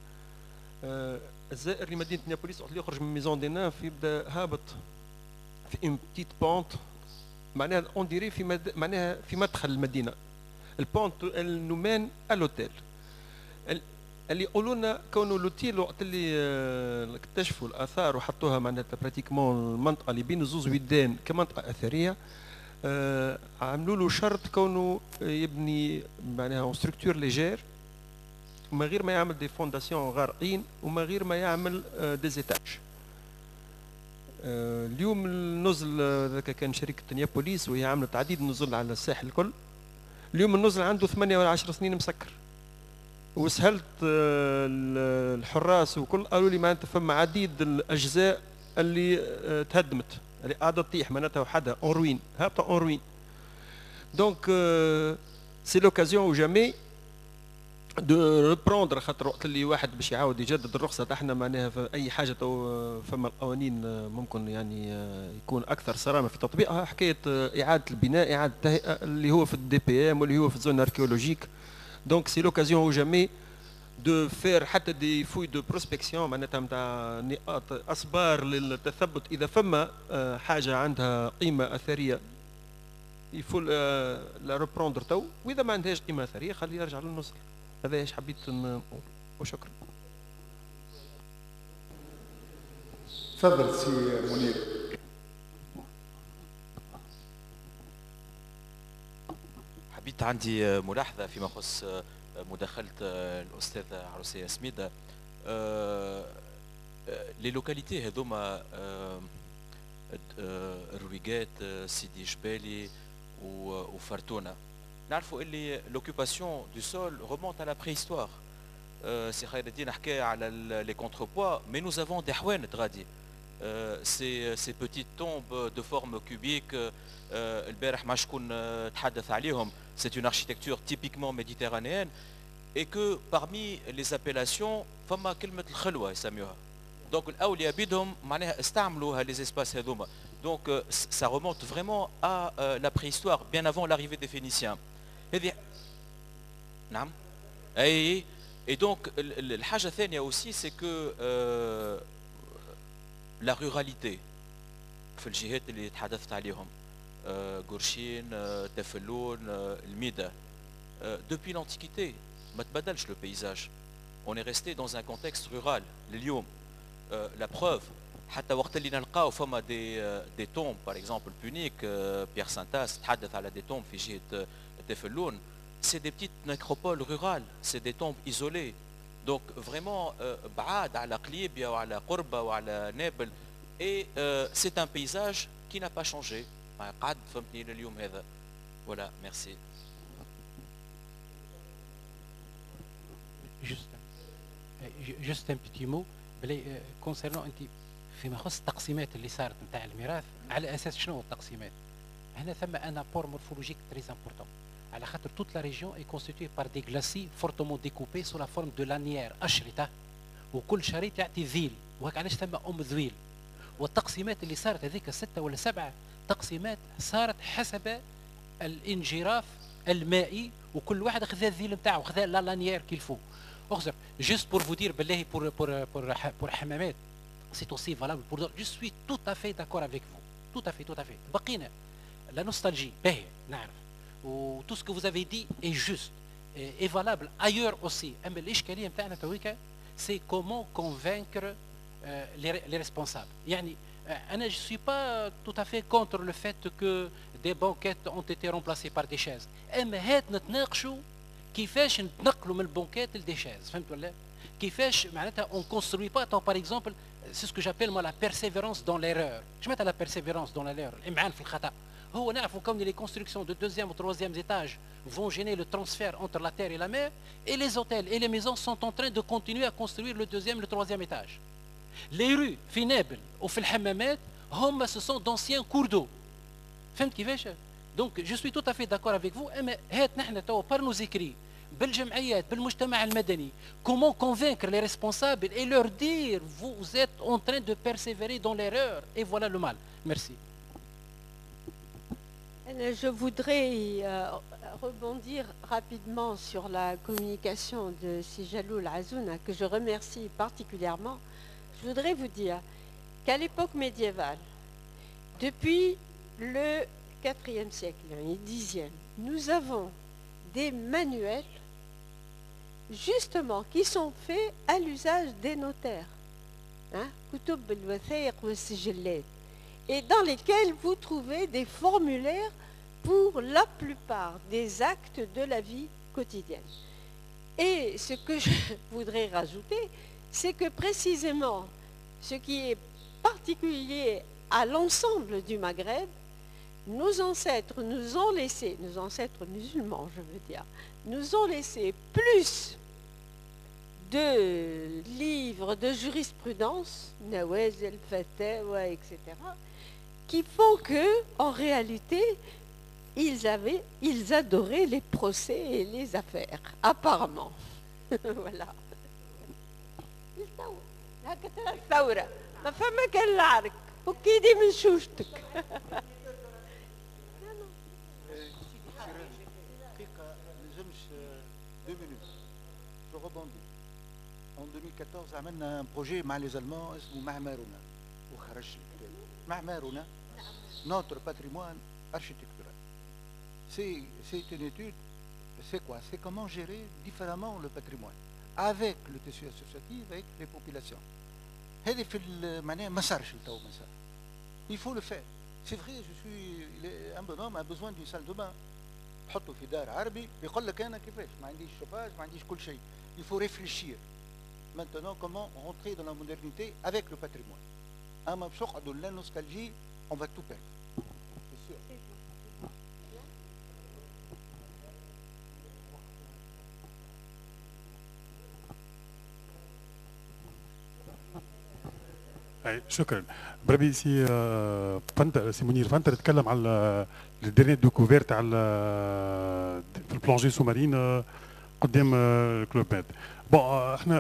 الزائر لمدينه نابوليس وقت اللي يخرج من ميزون دي ناف يبدا هابط في اون بتيت بونت معناها اون ديري معناها في مدخل المدينه. البونت النومان الوتيل اللي يقولوا لنا كونه لوتيل وقت اللي اكتشفوا الاثار وحطوها معناتها براتيكمون المنطقه اللي بين زوز ودان كمنطقه اثريه، عملوا له شرط كونه يبني معناها اون ستركتور ليجير وما غير ما يعمل دي فونداسيون غارقين وما غير ما يعمل دي زيتاج. اليوم النزل ذاك كان شركه نيابوليس وهي عملت عديد النزل على الساحل الكل. اليوم النزل عنده 8 ولا 10 سنين مسكر، وسهلت الحراس وكل قالوا لي معناتها فما عديد الاجزاء اللي تهدمت اللي قاعده تطيح معناتها وحدها اون روين هابطه اون روين. دونك سي لوكازيون او جامي دو ريبروندر، خاطر وقت اللي واحد باش يعاود يجدد الرخصه تاعنا معناها في اي حاجه تو فما القوانين ممكن يعني يكون اكثر صرامه في تطبيقها. حكايه اعاده البناء اعاده التهيئه اللي هو في الدي بي ام واللي هو في الزون اركيولوجيك. دونك سي لوكازيون او جامي دو فير حتى دي فوي دو بروسبكسيون معناتها نتاع نقاط اصبار للتثبت اذا فما حاجه عندها قيمه اثريه يفو لا ريبروندر تو، واذا ما عندهاش قيمه اثريه خليه يرجع للنصر. هذا ايش حبيت نقول وشكرا. تفضل سي منير. حبيت عندي ملاحظة فيما يخص مداخلة الأستاذة عروسية سميدة. لي لوكاليتي هذوما الرويقات سيدي جبالي وفرتونة نعرفوا اللي لوكوباسيون دو سول remonte à la préhistoire. سي خير الدين حكى على لي كونتربوا مي نوز افون دي حوانت غادي سي بوتيت تومب دو فورم كوبيك البارح مع شكون تحدث عليهم. C'est une architecture typiquement méditerranéenne et que parmi les appellations فما كلمة الخلوة يسميوها. Donc الأولياء بيدهم معناها استعملوا les espaces هذوما. Donc ça remonte vraiment à la préhistoire bien avant l'arrivée des Phéniciens. هذه نعم أي. Et donc الحاجة الثانية aussi c'est que la ruralité في الجهات اللي تحدثت عليهم غورشين تفلون الميدا depuis l'Antiquité ما تبدلش le paysage. On est resté dans un contexte rural. اليوم la preuve حتى وقت اللي نلقاو فما des tombes par exemple puniques بيير سانتاس تحدث على des tombes في جهة تفلون. C'est des petites nécropoles rurales, c'est des tombes isolées. Donc vraiment بعاد على قليبيا وعلى قربة وعلى نابل. Et c'est un paysage qui n'a pas changé ما قعد فهمتني الى اليوم هذا. ولا ميرسي. جوست ان بيتي مو بلي كونسيرنون انت فيما يخص التقسيمات اللي صارت نتاع الميراث، على اساس شنو التقسيمات؟ هنا ثم ان ابور مورفولوجيك تري امبورتون، على خاطر توت لا ريجيون اي كونستيتوي بار دي غلاسي فورتومون ديكوبي سو لا فورم دو لانيير، اشرطه، وكل شريط يعطي ذيل، وهيك علاش ثم ذويل. والتقسيمات اللي صارت هذيك 6 ولا 7 تقسيمات صارت حسب الانجراف المائي، وكل واحد اخذ الذيل نتاعو، اخذ لا لانيير كيلفو. اخزر جوست بور فو دير بالله بور حمامات c'est aussi valable pour d'autres. Je suis tout à fait d'accord avec vous. Tout à fait, tout à fait. بقينا la nostalgie, باهي نعرف. و tout ce que vous avez dit est juste et valable ailleurs aussi. أما الإشكالية نتاعنا تويكا c'est comment convaincre les responsables. يعني أنا je suis pas tout à fait contre le fait que des banquettes ont été remplacées par des chaises. أما هات نتناقشوا كيفاش نتنقلوا من البنكات لدي شاز، فهمت ولا؟ كيفاش معناتها on construit pas par exemple c'est ce que j'appelle moi la persévérance dans l'erreur. Je mets la persévérance dans l'erreur. الإمعان في الخطأ. هو نعرفوا كون les constructions de 2e ou 3e étage vont gêner le transfert entre la terre et la mer, et les hôtels et les maisons sont en train de continuer à construire le 2e et le 3e étage. Les rues في نابل وفي الحمامات هم ce sont d'anciens cours d'eau. فهمت كيفاش؟ Donc je suis tout à fait d'accord avec vous. أما هات نحن توا par nos écrits بالجمعيات بالمجتمع المدني comment convaincre les responsables et leur dire vous êtes en train de persévérer dans l'erreur et voilà le mal. Merci. Je voudrais rebondir rapidement sur la communication de Sijalou Al-Azouna, que je remercie particulièrement. Je voudrais vous dire qu'à l'époque médiévale, depuis le 4e siècle, le 10e, nous avons des manuels justement qui sont faits à l'usage des notaires, et dans lesquels vous trouvez des formulaires pour la plupart des actes de la vie quotidienne. Et ce que je voudrais rajouter, c'est que précisément ce qui est particulier à l'ensemble du Maghreb, nos ancêtres nous ont laissé, nos ancêtres musulmans je veux dire, nous ont laissé plus de livres de jurisprudence, Nawazil, Fatawa, etc., qui font que, en réalité, ils adoraient les procès et les affaires, apparemment. Voilà. ما فما كان العرك وكيدي من شوشتك. En 2014 عملنا بروجي مع les Allemands اسمه معمارنا وخرج الكتاب. معمارنا notre patrimoine architectural. C'est une étude, c'est quoi? C'est comment gérer différemment le patrimoine avec le tissu associatif, avec les populations. هذه في معناها ما صارش لتو ما صار. Il faut le faire. C'est vrai, un bonhomme a besoin d'une salle de bain. تحطه في دار عربي يقول لك انا كيفاش ما عنديش شوفاج ما عنديش كل شيء. Il faut réfléchir maintenant comment rentrer dans la modernité avec le patrimoine. اما باش نقعدوا لا نوستالجي on va tout perdre. C'est sûr. شكرا. بربي سي فانتر سي منير فانتر تكلم على الديرني دوكوفيرت على في البلونجي سومارين قدام كلوب مات. بون احنا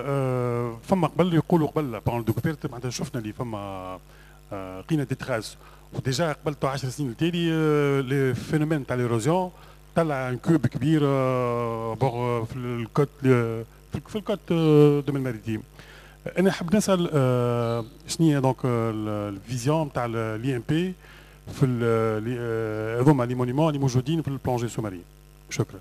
فما قبل يقولوا قبل بون دوكوفيرت معناتها شفنا اللي فما لقينا دي تراس وديجا قبل 10 سنين التالي لي فينومين تاع ليروزيون طلع ان كوب كبير بور في الكوت في الكوت دو الماريتيم. انا حاب نسال شنو هي دونك الفيزيون تاع لي ام بي في هذوما لي مونيمون اللي موجودين في البلونجي سومارين. شكرا.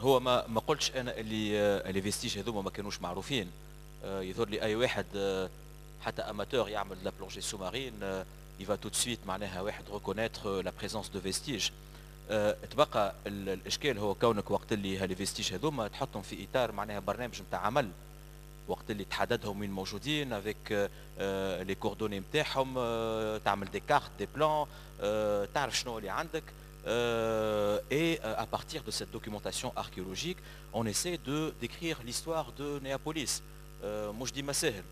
هو ما قلتش انا اللي فيستيج هذوما ما كانوش معروفين. يظهر لي اي واحد حتى amateur يعمل de la plongée sous-marine il va tout de suite معناها واحد reconnaître la présence de vestiges. تبقى الاشكال هو كونك وقت اللي هالي فيستيج هذوما تحطهم في اطار معناها برنامج نتاع عمل، وقت اللي تحددهم وين موجودين افيك لي كوردوني نتاعهم، تعمل دي كارت دي بلان، تعرف شنو اللي عندك. Et à partir de cette documentation archéologique, on essaie de décrire l'histoire de Néapolis. مش ديما سهل.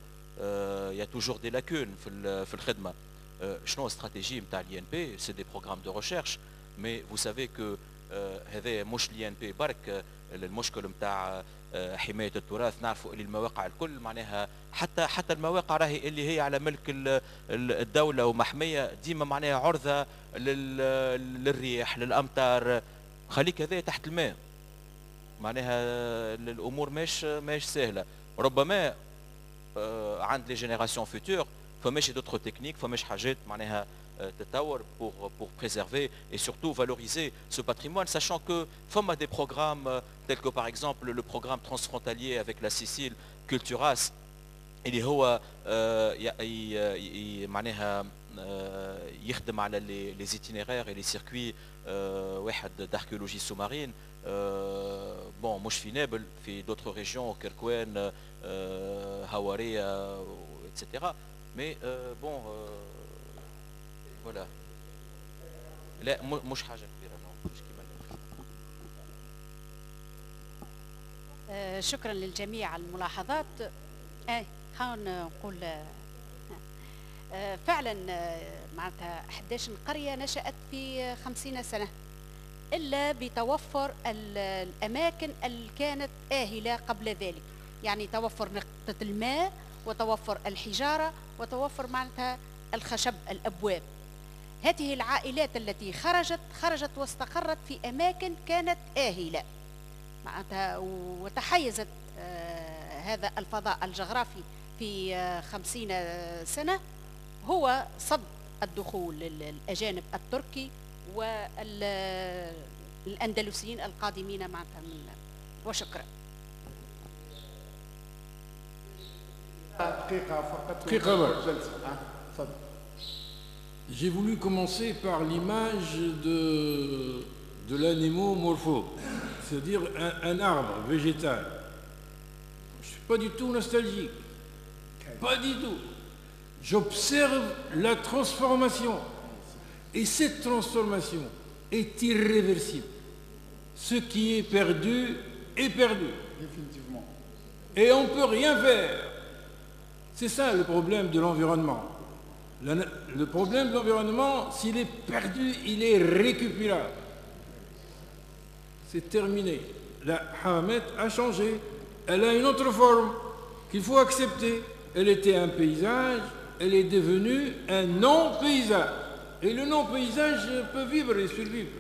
Il y a toujours des lacunes في الخدمة. شنو الاستراتيجية نتاع l'INP؟ C'est des programmes de recherche. Mais vous savez que هذا مش l'INP برك، المشكل نتاع حماية التراث نعرفوا اللي المواقع الكل معناها حتى المواقع راهي اللي هي على ملك الدولة ومحمية ديما معناها عرضة للريح للأمطار، خليك هذا تحت الماء معناها الأمور ماش سهلة. ربما عند لي جينيراسيون فيتور فماش دوتر تكنيك، فماش حاجات معناها pour préserver et surtout valoriser ce patrimoine, sachant que forme des programmes tels que par exemple le programme transfrontalier avec la Sicile Culturas, اللي هو معناها يخدم على les itinéraires et les circuits واحد d'archéologie sous-marine. Bon مش في نابل، في d'autres régions كركوان هوارية etc. mais bon voilà. لا مش حاجة كبيرة، مش كيما شكرا للجميع على الملاحظات. خلينا نقول فعلا معناتها 11 قرية نشأت في 50 سنة إلا بتوفر الأماكن اللي كانت آهلة قبل ذلك، يعني توفر نقطة الماء وتوفر الحجارة وتوفر معناتها الخشب الأبواب. هذه العائلات التي خرجت واستقرت في أماكن كانت آهلة معناتها، وتحيزت هذا الفضاء الجغرافي في 50 سنة هو صد الدخول الأجانب التركي والأندلسيين القادمين معناتها من. وشكرا. دقيقة فقط. دقيقة. J'ai voulu commencer par l'image de l'anémomorpho, c'est-à-dire un arbre végétal. Je ne suis pas du tout nostalgique, pas du tout. J'observe la transformation, et cette transformation est irréversible. Ce qui est perdu est perdu. Définitivement. Et on ne peut rien faire. C'est ça le problème de l'environnement. Le problème de l'environnement, s'il est perdu, il est récupérable. C'est terminé. La Hammamet a changé. Elle a une autre forme qu'il faut accepter. Elle était un paysage, elle est devenue un non-paysage. Et le non-paysage peut vivre et survivre.